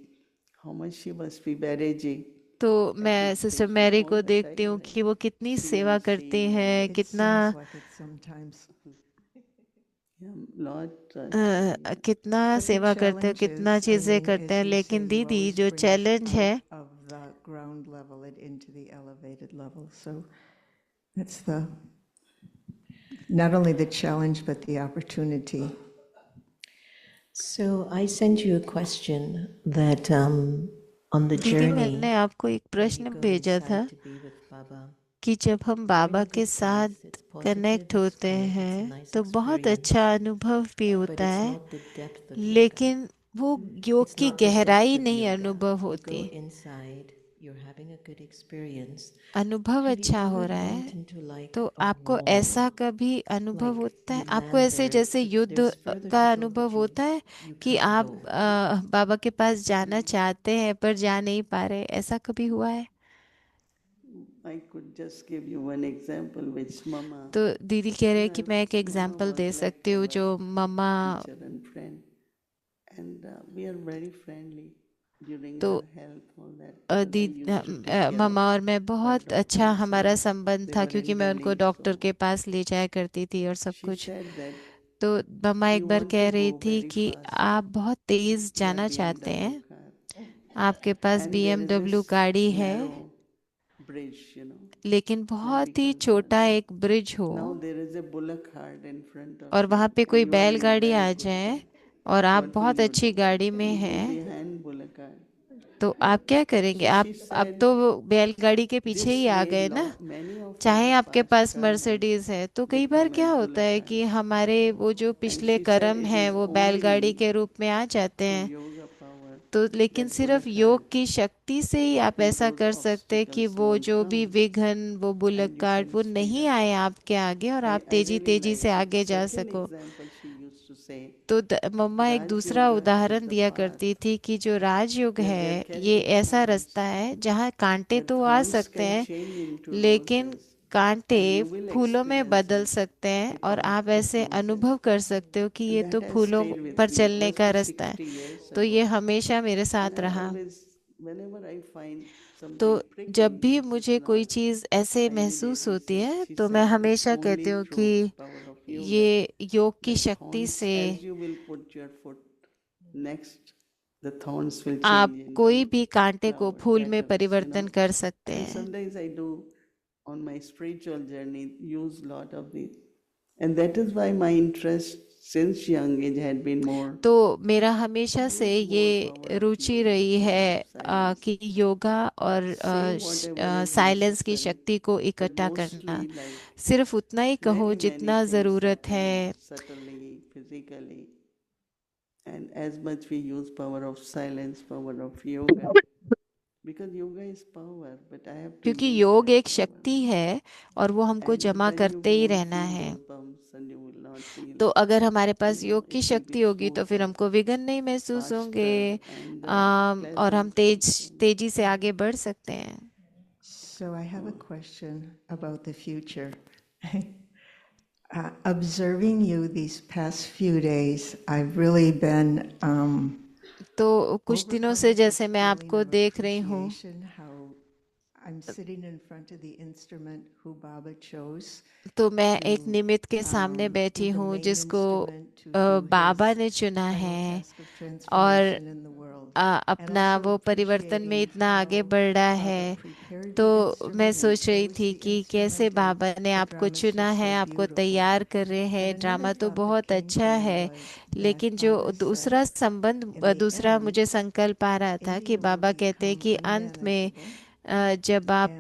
how much she must be managing. तो मैं सिस्टर मैरी को देखती हूँ कि वो कितनी सेवा करती हैं, It कितना seems like it sometimes. कितना But the सेवा करते हो, challenge कितना is, I चीजें mean, करते as हैं। you say, लेकिन you दीदी always जो bring us चैलेंज है, out of the ground level and into the elevated level. So that's the not only the challenge but the opportunity. So I sent you a question that on the दीदी journey मैंने आपको एक when you प्रश्न go भेजा था inside to be with Baba, कि जब हम you're in बाबा a के good साथ place, it's positive, connect it's होते good, it's a हैं nice तो बहुत experience, अच्छा अनुभव भी but होता it's है, not the depth of yoga. लेकिन वो योग It's की not the depth गहराई of नहीं yoga. अनुभव You go होती। inside, you're having a good experience. अनुभव Have you अच्छा हो ever रहा went है, into like तो a आपको wall? ऐसा कभी अनुभव Like होता है, you आपको land ऐसे there, जैसे युद्ध there's further का to go, अनुभव but you होता है कि can't आप go. बाबा के पास जाना चाहते हैं पर जा नहीं पा रहे, ऐसा कभी हुआ है? I could just give you one example which Mama, तो दीदी कह रहे हैं कि मैं एक Mama example was they like सकती हूँ, our जो मम्मा, teacher and friend, and we are very friendly during तो her health, all that. Because I used to take care mamma of और मैं her बहुत अच्छा documents हमारा when संबंध they था, were क्योंकि in मैं उनको Delhi. डॉक्टर So के पास ले जाया करती थी और सब she कुछ। said that तो मम्मा एक you बार want कह to रही go थी very कि fast आप बहुत तेज by जाना चाहते BMW हैं, car, आपके पास and there is BMW this गाड़ी है, narrow bridge, you know, लेकिन that बहुत ही becomes छोटा one. एक ब्रिज हो, Now there is a bullock cart in front of और you, वहां पे and कोई you are in a बैलगाड़ी very आ good जाए car. और आप What will बहुत you अच्छी do? गाड़ी में You go हैं, behind bullock cart. तो आप क्या करेंगे? So आप she अब said, तो वो बैलगाड़ी के पीछे ही this आ way गए ना। many of चाहे our आपके past पास karmas, मर्सिडीज है, तो they कई बार come क्या as होता bullock है कि carts. हमारे वो जो And पिछले she said कर्म it हैं is वो बैलगाड़ी only के रूप में आ जाते through हैं। yoga power तो लेकिन that सिर्फ bullock योग cart, की शक्ति से ही आप that ऐसा those कर सकते हैं कि obstacles वो won't जो भी come विघ्न, वो bullock and you cart, can वो speed नहीं up. आए आपके आगे और आप I तेजी really तेजी से liked it. आगे जा Second सको। example she used to say, तो मम्मा एक Raj दूसरा Yoga is उदाहरण the दिया path करती थी कि जो राजयोग where there है, can ये be ऐसा thorns. रास्ता है जहाँ कांटे That तो आ thorns सकते can हैं, change into लेकिन roses, कांटे and you will फूलों में experience बदल it सकते हैं, और because आप of ऐसे roses. अनुभव कर सकते हो कि And ये तो that has फूलों stayed with पर me. It चलने was का for रास्ता है। 60 years तो ये ago. हमेशा मेरे And साथ I रहा। always, whenever I find तो something जब prickling, भी which is मुझे कोई not, चीज़ ऐसे I महसूस immediately होती say, है, she तो मैं said, it's हमेशा कहती only हूँ through कि power of yoga ये योग की that शक्ति thorns, से as you will put your foot next, the thorns will आप change कोई into भी कांटे को flower, फूल में petals, परिवर्तन कर सकते And हैं। sometimes I do on my spiritual journey use lot of these, and that is why my interest since young age had been more. तो मेरा हमेशा से ये रुचि रही है कि योगा और साइलेंस की शक्ति को इकट्ठा करना। सिर्फ उतना ही कहो जितना ज़रूरत है। Subtly, physically, and as much we use power of silence, power of yoga, because yoga is power, but I have to क्योंकि use योग that एक power. शक्ति है और वो हमको And जमा then you करते ही won't रहना feel है। those bumps and you will not feel, तो अगर हमारे पास योग की it will शक्ति be होगी तो फिर smoother, हमको विघ्न नहीं महसूस होंगे, faster, and और हम pleasant. तेजी से आगे बढ़ सकते हैं। So I have a question about the future. Observing you these past few days, I've really been तो कुछ दिनों से जैसे मैं आपको देख रही हूँ, I'm sitting in front of the instrument who Baba chose. तो मैं एक निमित्त के सामने बैठी हूँ जिसको बाबा ने चुना है, और अपना वो परिवर्तन में इतना आगे बढ़ रहा है। तो मैं सोच रही थी कि कैसे बाबा ने आपको चुना है, आपको तैयार कर रहे हैं। ड्रामा तो बहुत अच्छा है, लेकिन जो दूसरा संबंध, दूसरा मुझे संकल्प आ रहा था कि बाबा कहते हैं कि अंत में जब आप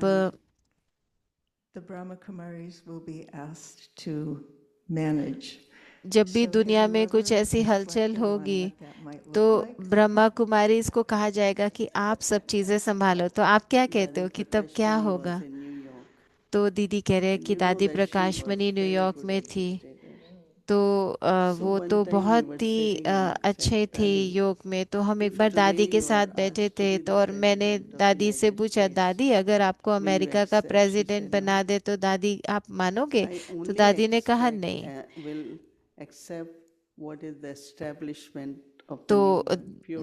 The Brahma Kumaris will be asked to manage. जब भी दुनिया में कुछ ऐसी हलचल होगी तो ब्रह्मा कुमारी इसको कहा जाएगा कि आप सब चीजें संभालो। तो आप क्या कहते हो कि तब क्या होगा? तो दीदी कह रहे हैं कि दादी प्रकाश मणि न्यूयॉर्क में थी। तो वो तो बहुत ही अच्छे थे योग में। तो हम एक बार दादी के साथ बैठे थे, तो और मैंने दादी से पूछा, दादी अगर आपको अमेरिका का प्रेसिडेंट बना दे तो दादी आप मानोगे? तो दादी ने कहा नहीं। तो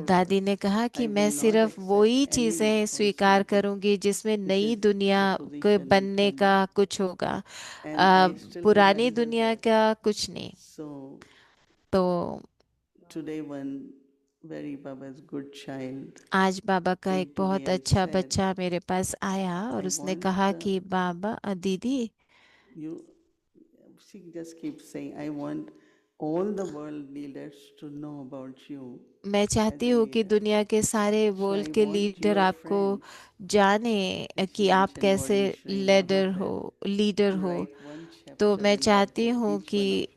दादी ने कहा कि मैं सिर्फ वही चीजें स्वीकार करूंगी जिसमें नई दुनिया के बनने का कुछ होगा, पुरानी दुनिया का कुछ नहीं। तो आज बाबा का एक बहुत अच्छा बच्चा मेरे पास आया और उसने कहा कि बाबा दीदी, मैं चाहती हूँ कि दुनिया के सारे वर्ल्ड के लीडर आपको जाने कि आप कैसे लीडर हो। तो मैं चाहती हूँ कि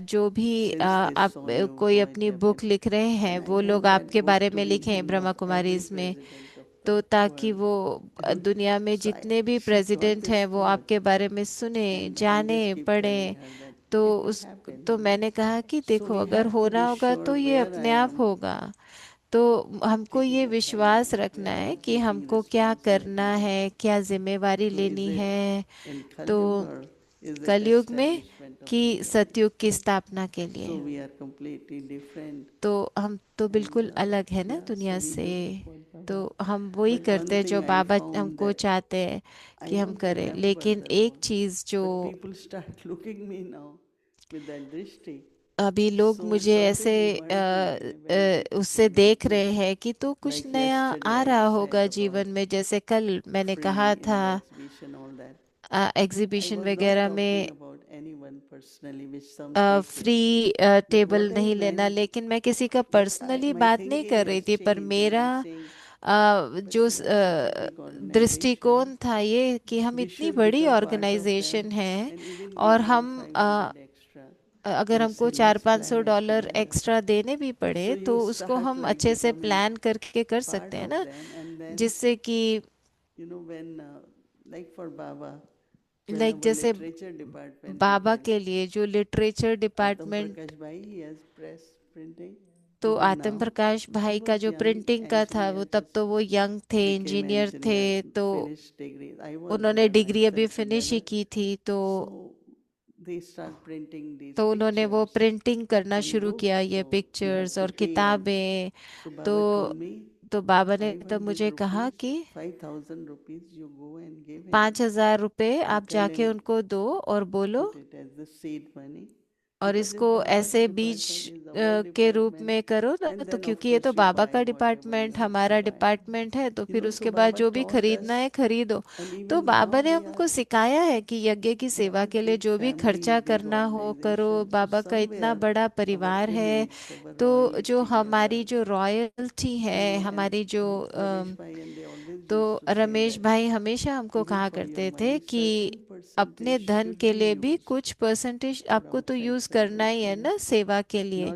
जो भी आप कोई अपनी बुक लिख रहे हैं वो लोग आपके बारे में लिखें ब्रह्मा कुमारीज में। तो ताकि वो दुनिया में जितने भी प्रेसिडेंट हैं वो आपके बारे में सुने, जाने, पढ़ें। तो मैंने कहा कि देखो, अगर होना होगा तो ये अपने आप होगा। तो हमको ये विश्वास रखना है कि हमको क्या करना है, क्या जिम्मेवारी लेनी है। तो कलयुग में कि सतयुग की स्थापना के लिए। तो हम तो बिल्कुल अलग है ना दुनिया से। तो हम वही करते हैं जो बाबा हमको चाहते हैं कि हम करें। लेकिन एक चीज जो अभी लोग मुझे ऐसे उससे देख रहे हैं कि तो कुछ नया आ रहा होगा जीवन में। जैसे कल मैंने कहा था एग्जीबिशन वगैरह में फ्री टेबल नहीं लेना, लेकिन मैं किसी का पर्सनली बात नहीं कर रही थी। पर मेरा जो दृष्टिकोण था ये कि हम इतनी बड़ी ऑर्गेनाइजेशन है और हम अगर हमको $400-500 एक्स्ट्रा देने भी पड़े तो उसको हम अच्छे से प्लान करके कर सकते हैं ना, जिससे कि जैसे बाबा के लिए जो लिटरेचर डिपार्टमेंट, तो आत्म प्रकाश भाई का जो प्रिंटिंग का था वो तब तो वो यंग थे, इंजीनियर थे, तो उन्होंने डिग्री अभी फिनिश ही की थी। तो उन्होंने वो प्रिंटिंग करना शुरू किया, ये पिक्चर्स और किताबें। तो बाबा ने तब मुझे कहा कि 5,000 रुपये आप जाके उनको दो और बोलो, और इसको ऐसे बीज के रूप में करो ना। तो क्योंकि ये तो बाबा का डिपार्टमेंट, हमारा डिपार्टमेंट है, तो फिर उसके बाद जो भी खरीदना है खरीदो। तो बाबा ने हमको सिखाया है कि यज्ञ की सेवा के लिए जो भी खर्चा करना हो करो। बाबा का इतना बड़ा परिवार है, तो जो हमारी जो रॉयल्टी है, हमारी जो तो रमेश भाई हमेशा हमको कहा करते थे कि अपने धन के लिए भी कुछ परसेंटेज आपको तो यूज करना ही है ना सेवा के लिए।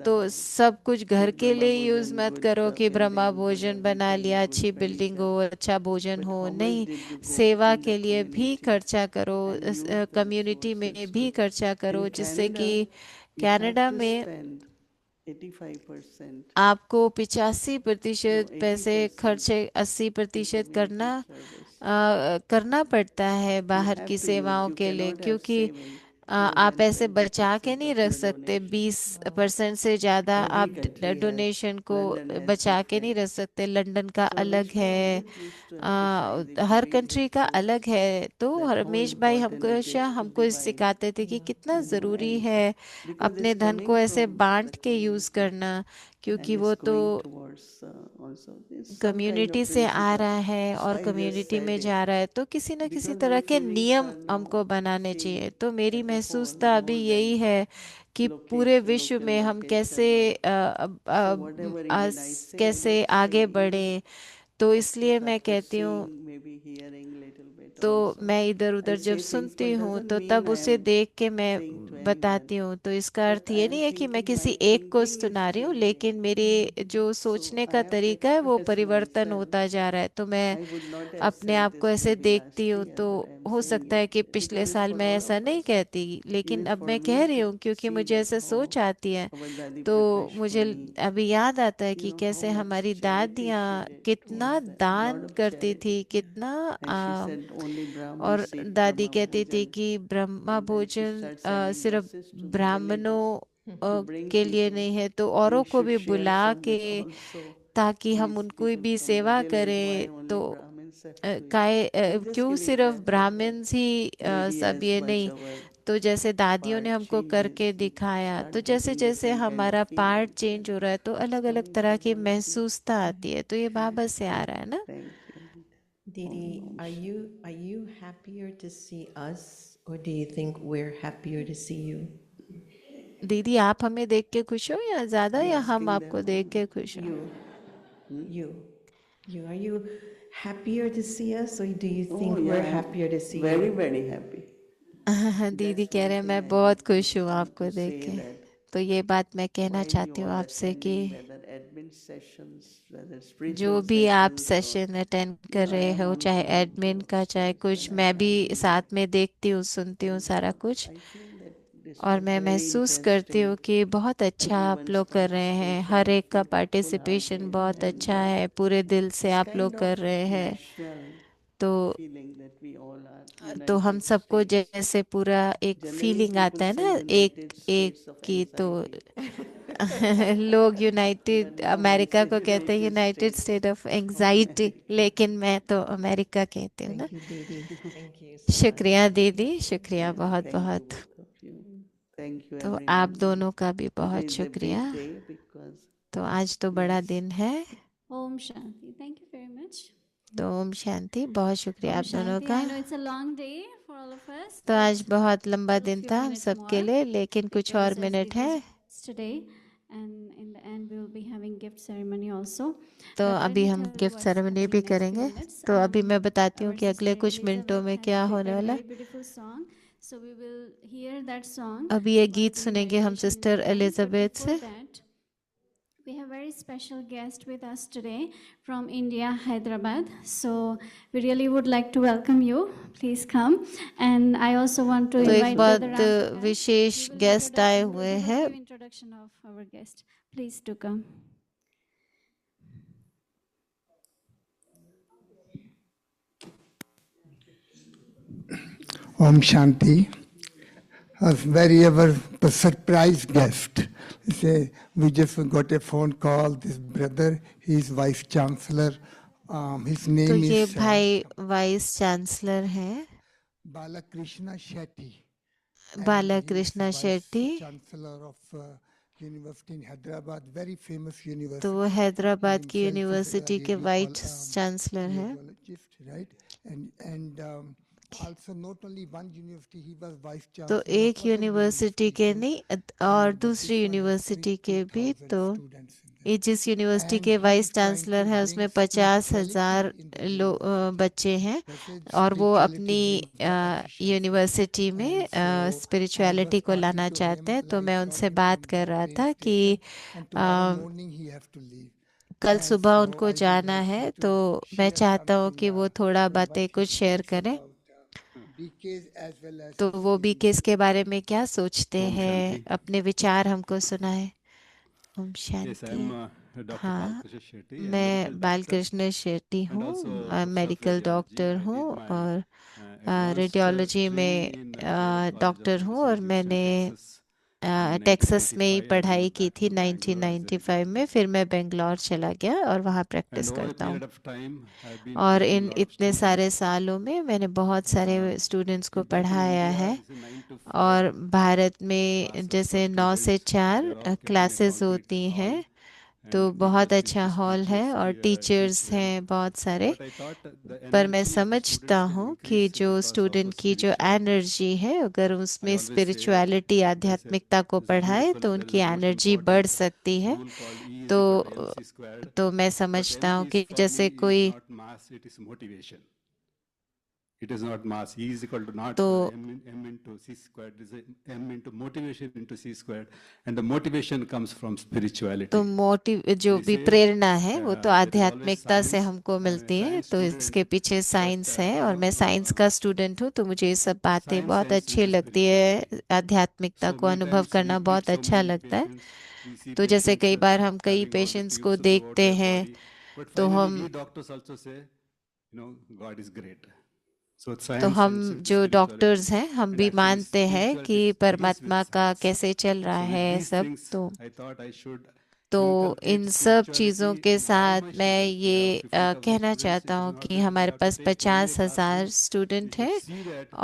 तो सब कुछ घर के लिए यूज मत करो कि ब्रह्मा भोजन बना लिया, अच्छी बिल्डिंग हो, अच्छा भोजन हो, नहीं, सेवा के लिए भी खर्चा करो, कम्युनिटी में भी खर्चा करो, जिससे कि कनाडा में आपको 85% पैसे खर्चे 80% करना पड़ता है बाहर की सेवाओं के लिए। क्योंकि आप ऐसे बचा के नहीं रख सकते। 20% से ज़्यादा आप डोनेशन को बचा के नहीं रख सकते। लंदन का अलग है, हर कंट्री का अलग है। तो रमेश भाई हमको सिखाते थे कि कितना ज़रूरी है अपने धन को ऐसे बांट के यूज़ करना। क्योंकि and वो is तो going towards also some kind community of से आ principle. रहा है और I just कम्युनिटी said में it जा रहा है, तो किसी न किसी because तरह my के feelings नियम are हमको now बनाने same चाहिए। तो मेरी as before, महसूसता अभी more यही than है कि पूरे विश्व local में हम कैसे location or so whatever even I say, I कैसे would आगे say even बढ़े। तो इसलिए just मैं after कहती हूँ, seeing, maybe hearing little bit तो also, मैं इधर I उधर जब say things, सुनती but हूँ doesn't तो mean तब I उसे am देख के मैं saying to anyone. बताती हूँ। तो इसका But अर्थ I ये am नहीं है कि मैं thinking, किसी my एक को thinking is सुना रही हूँ, changing. लेकिन मेरे जो So सोचने I का have to तरीका है वो express परिवर्तन myself. होता जा रहा है। तो मैं I would not have अपने said आप को this ऐसे maybe देखती last हूँ, year, तो but I am हो saying सकता है कि it पिछले because it's साल for मैं all ऐसा of नहीं us. कहती, लेकिन Even अब for मैं me कह रही to हूँ क्योंकि see मुझे that ऐसे how सोच आती है। our Dadi तो prepares for मुझे me, अभी याद आता है कि how कैसे much हमारी charity दादियाँ she did कितना towards that, lot दान of करती charity. थी, कितना And she said only Brahmins और eat दादी Brahma कहती थी Bhojan. कि ब्रह्मा And then she भोजन started sending सिर्फ buses to the ब्राह्मणों villages to bring के लिए people. नहीं है, तो औरों We को should भी share बुला some के also. ताकि हम These उनको people भी from the सेवा village, why करें। तो only Brahmins have to eat. काय I'm just क्यों giving सिर्फ reference that ब्राह्मण्स ही maybe सब, as ये much नहीं। our तो जैसे दादियों ने part हमको करके changes, we दिखाया, start तो जैसे getting जैसे different kind of हमारा पार्ट feelings चेंज and हो रहा है तो it's अलग अलग coming तरह from की all of you. महसूसता आती है। तो ये बाबा से आ रहा है ना। Thank you. Didi, are you happier to see us, or do you think we're happier to see you? दीदी, आप हमें देख के खुश हो या ज्यादा, You're या हम asking आपको them देख only. के खुश हो? You. Are you happier to see us, or do you Oh think we're yeah, happier to see very you? very happy. दीदी That's कह one रहे हैं thing मैं I बहुत want खुश हूँ आपको to देख say के। that तो ये बात मैं कहना while you चाहती हूँ all आपसे कि attending, whether admin sessions, whether जो spiritual भी आप sessions, or सेशन अटेंड कर I रहे am हो, on चाहे call एडमिन for का चाहे students कुछ, and मैं भी I साथ में देखती हूँ, सुनती हूँ सारा कुछ। I feel that this और was मैं very महसूस करती हूँ interesting. कि बहुत अच्छा आप Everyone's लोग कर रहे हैं, participation, हर I एक का feel पार्टिसिपेशन full-hearted बहुत and अच्छा है, पूरे दिल से it's आप लोग kind of कर रहे हैं। natural तो feeling that we all are तो हम United सबको States. जैसे पूरा एक Generally फीलिंग people आता है say ना, एक United एक States of की, तो anxiety. लोग But United now I America say को कहते हैं United United States state of of anxiety, America. लेकिन मैं तो अमेरिका कहती हूँ ना। Thank you, Didi. Thank you so much. शुक्रिया दीदी, शुक्रिया बहुत Thank you बहुत। both of you. Thank you तो आप everyone. दोनों का भी Today बहुत is a शुक्रिया। big day because तो आज तो बड़ा दिन है। Om Shanti. Thank you very much. तो ओम शांति, बहुत शुक्रिया Om आप दोनों Shanti. का। I know it's a long day for all of us. तो आज बहुत लंबा Still a दिन few था हम minutes सबके more, लिए, लेकिन कुछ और because as मिनट Didi है। today, and in the end we will be having gift ceremony also. तो But let अभी me हम tell you gift what's ceremony happening भी next few करेंगे। minutes. तो अभी मैं बताती हूँ Our कि अगले sister कुछ मिनटों Elizabeth में has क्या होने prepared a वाला very है। beautiful song, so we will hear that song अभी ये while गीत doing सुनेंगे हम meditation in sister the end. But Elizabeth before से। that, we have a very special guest with us today from India, Hyderabad. So we really would like to welcome you. Please come. And I also want to तो एक invite Brother बहुत Ram to come. विशेष He will guest आए हुए हैं। give introduction of our guest. Please do come. Om Shanti. A very ever surprise guest. Say, we just got a phone call. This brother, he is vice chancellor. His तो name ये is भाई vice chancellor हैं, Balakrishna Shetty. Balakrishna Shetty. Chancellor of University in Hyderabad, very famous university. तो वो हैदराबाद की Himself is a university के vice chancellor हैं। radiologist, right? And also not only one university, he was vice तो chancellor of एक other university के universities. नहीं और And दूसरी this one has यूनिवर्सिटी के भी। 3,000 तो students in that. ये जिस यूनिवर्सिटी And के he vice is trying chancellor to है bring उसमें 50,000 spirituality in the university. बच्चे हैं, That's और वो spirituality अपनी brings the efficiency. यूनिवर्सिटी में And so I spirituality was को talking लाना to चाहते him, हैं। तो like मैं I उनसे saw him बात from कर the रहा train था कि station, and tomorrow morning he have to leave. कल And सुबह so उनको I would जाना like है, him तो to मैं share चाहता हूँ something कि वो थोड़ा what बातें he कुछ शेयर thinks करें। about BKs as well as तो his वो feelings. बीकेस के बारे में क्या सोचते ओम हैं, शांति। अपने विचार हमको सुनाए। ओम Yes, शांति। I'm Dr. हाँ, Balakrishna Shetty, a medical मैं doctor बालकृष्ण शेट्टी and हूँ, also professor of medical radiology. Doctor I हूँ did my और advanced रेडियोलॉजी training में in College of डॉक्टर हूँ। और Medical Science Houston, मैंने Texas in टेक्सास में ही 1995 and पढ़ाई moved की back थी to Bangalore as a 1995 में, radiologist. फिर मैं बेंगलोर चला गया और वहाँ And प्रैक्टिस over a करता period हूँ। of time, I've been और training a in lot of इतने सारे students. सालों में मैंने बहुत सारे स्टूडेंट्स को Back in पढ़ाया India, है। it's a 9 to 4 और भारत में classes for जैसे 9 से students. 4 They're all getting a classes concrete होती हैं, hall तो बहुत अच्छा हॉल है और टीचर्स हैं बहुत सारे, पर मैं समझता हूँ कि जो स्टूडेंट की जो एनर्जी है, अगर उसमें स्पिरिचुअलिटी आध्यात्मिकता को पढ़ाए तो उनकी एनर्जी बढ़ सकती है। तो मैं समझता हूँ कि जैसे कोई It is not mass. E is equal to not तो m into c squared. It is a m into motivation into c squared, and the motivation comes from spirituality. तो जो भी प्रेरणा है वो तो आध्यात्मिकता से हमको मिलती है, तो इसके पीछे साइंस है और मैं साइंस का स्टूडेंट हूँ, तो मुझे ये सब बातें बहुत अच्छी लगती है, आध्यात्मिकता को अनुभव करना बहुत अच्छा लगता है। तो जैसे कई बार हम कई पेशेंट्स को देखते हैं तो हम जो डॉक्टर्स हैं हम भी मानते हैं कि परमात्मा का कैसे चल रहा है सब। तो इन सब चीज़ों के साथ मैं ये कहना चाहता हूँ कि हमारे पास 50,000 स्टूडेंट हैं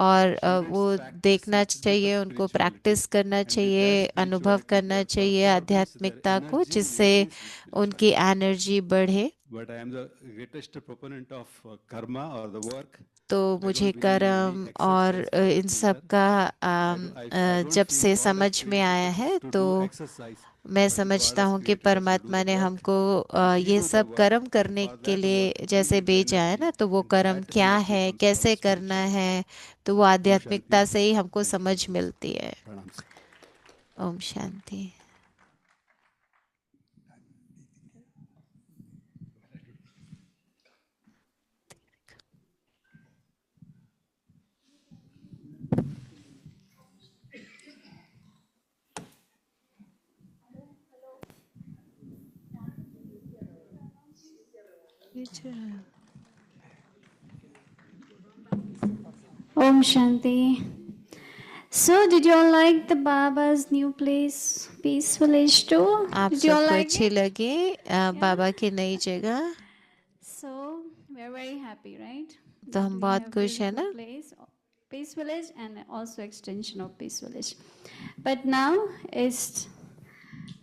और वो देखना चाहिए, उनको प्रैक्टिस करना चाहिए, अनुभव करना चाहिए आध्यात्मिकता को, जिससे उनकी एनर्जी बढ़े। तो मुझे कर्म और इन सब का जब से समझ में आया है तो मैं समझता हूँ कि परमात्मा ने हमको ये सब कर्म करने के लिए जैसे भेजा है ना, तो वो कर्म क्या है, कैसे करना है, तो वो आध्यात्मिकता से ही हमको समझ मिलती है। Om Shanti. Om Shanti. So, did you all like the Baba's new place, Peace Village too? आप Did you all सबको like अच्छी it? लगी बाबा की नई जगह? So, we're very happy, right? तो That हम we बहुत have खुश है beautiful ना? place, Peace Village, and also extension of Peace Village. But now is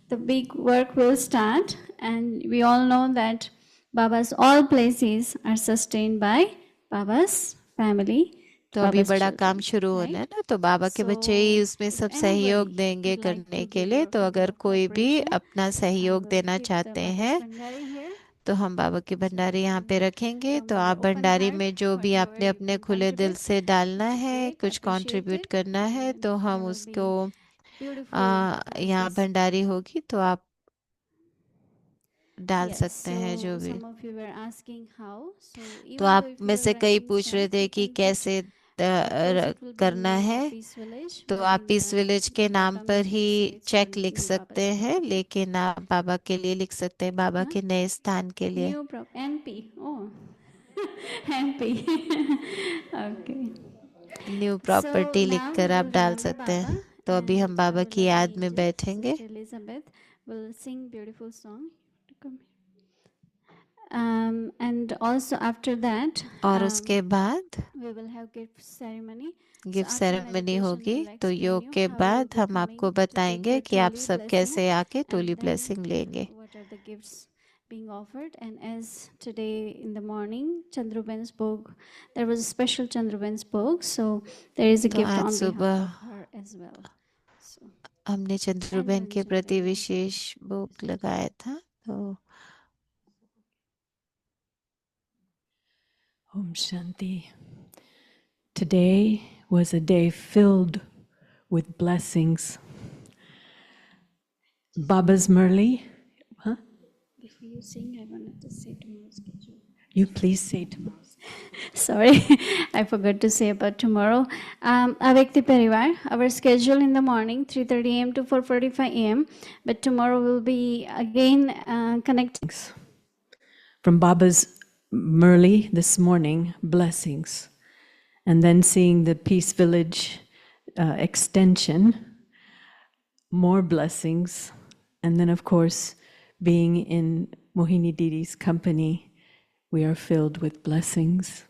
the big work will start, and we all know that Baba's all places are sustained by Baba's family. तो अभी Baba's बड़ा children, काम शुरू होना है right? ना, तो बाबा के बच्चे ही उसमें So, सब if सहयोग anybody देंगे would like करने to के give लिए। your तो अगर कोई भी cooperation, अपना सहयोग we'll देना keep the चाहते Baba's हैं Bhandari here. तो हम बाबा की भंडारी यहाँ पे रखेंगे। From तो your आप open भंडारी heart, में जो भी whatever आपने you अपने can खुले दिल contribute, से डालना है, great, कुछ कंट्रीब्यूट appreciated, करना है, and तो हम there will उसको be beautiful यहाँ classes. भंडारी होगी तो आप डाल Yes, सकते हैं जो so भी। some of you were asking how. So तो even though आप if में you are से कई writing पूछ रहे chat, थे you कि can put कैसे of course it will be करना name है, of Peace Village, तो but आप in पीस विलेज के नाम Baba पर means ही it's चेक going लिख to सकते Baba's हैं, property. लेकिन आप बाबा के लिए लिख सकते हैं, बाबा Huh? के नए स्थान के लिए। New NP. Oh, NP. Okay. New So property now we लिखकर आप will डाल remember सकते हैं। Baba, तो अभी हम and बाबा our की lovely याद में angel, बैठेंगे Sister Elizabeth, will sing beautiful song. To come here. And also after that, और उसके बाद we will have gift ceremony. So gift after ceremony meditation, होगी। we'll तो explain योग you के how you will बाद be हम coming आपको to take बताएंगे your कि आप Toli सब blessing, कैसे आके टोली and then ब्लेसिंग लेंगे। what are the gifts being offered. And as today in the morning, Chandruben spoke, there was a special Chandruben spoke, so there is a तो gift आज on behalf सुबह of her as well. So, हमने Chandru and बहन we'll के enjoy प्रति very much. विशेष भोग लगाया था। तो Om Shanti. Today was a day filled with blessings. Baba's Murli. Huh? Before you sing, I wanted to say tomorrow's schedule. You please say tomorrow. Sorry, I forgot to say about tomorrow. Avekti Parivar, our schedule in the morning, 3:30 a.m. to 4:45 a.m. But tomorrow will be again connecting. From Baba's Murli this morning, blessings. And then seeing the Peace Village extension, more blessings. And then, of course, being in Mohini Didi's company, we are filled with blessings.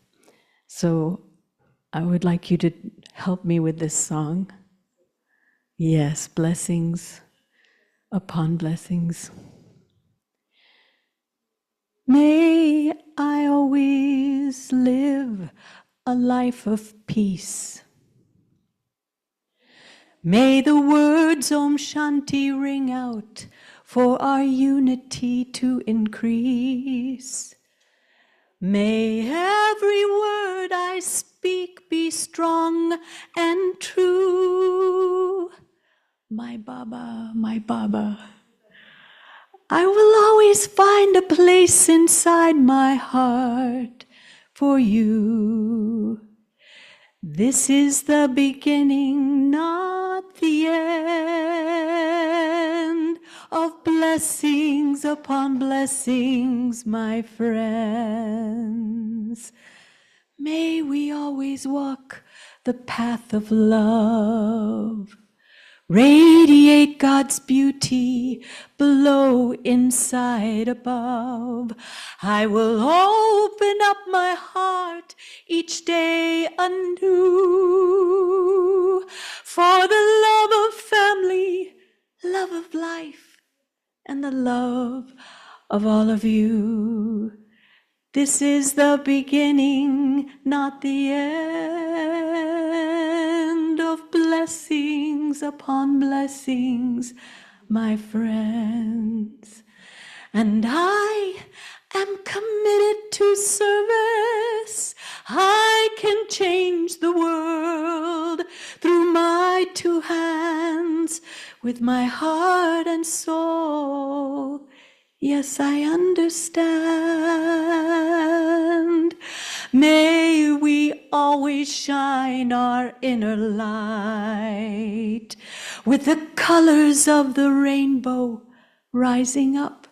So I would like you to help me with this song. Yes, blessings upon blessings. May I always live a life of peace. May the words Om Shanti ring out for our unity to increase. May every word I speak be strong and true. My Baba, my Baba. I will always find a place inside my heart for you. This is the beginning, not the end, of blessings upon blessings, my friends. May we always walk the path of love. Radiate God's beauty below, inside, above. I will open up my heart each day anew for the love of family, love of life, and the love of all of you. This is the beginning, not the end, of blessings upon blessings, my friends. And I am committed to service. I can change the world through my two hands, with my heart and soul. Yes, I understand. May we always shine our inner light with the colors of the rainbow rising up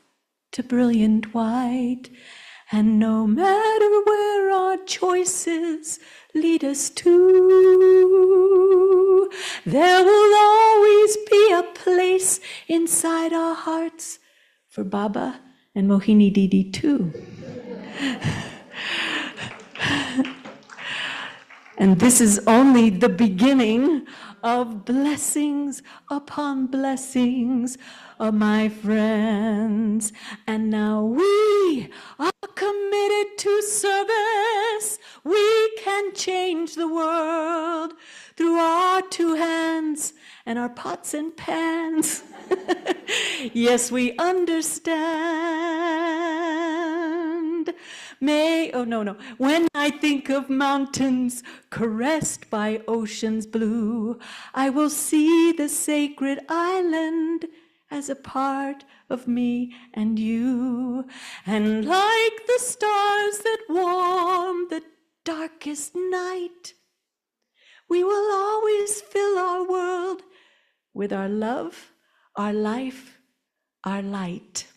to brilliant white. And no matter where our choices lead us to, there will always be a place inside our hearts for Baba and Mohini Didi too. And this is only the beginning of blessings upon blessings, my friends. And now we are committed to service. We can change the world through our two hands and our pots and pans. Yes, we understand. When I think of mountains caressed by oceans blue, I will see the sacred island as a part of me and you. And like the stars that warm the darkest night, we will always fill our world with our love, our life, our light.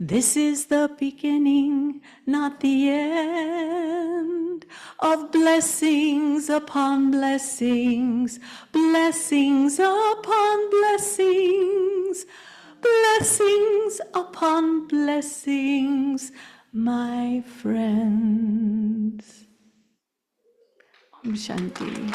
This is the beginning, not the end, of blessings upon blessings, blessings upon blessings, blessings upon blessings, my friends. Om Shanti.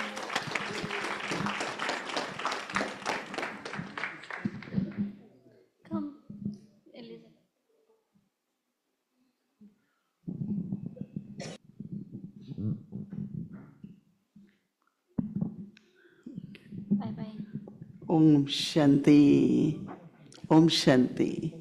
Bye-bye. Om Shanti. Om Shanti.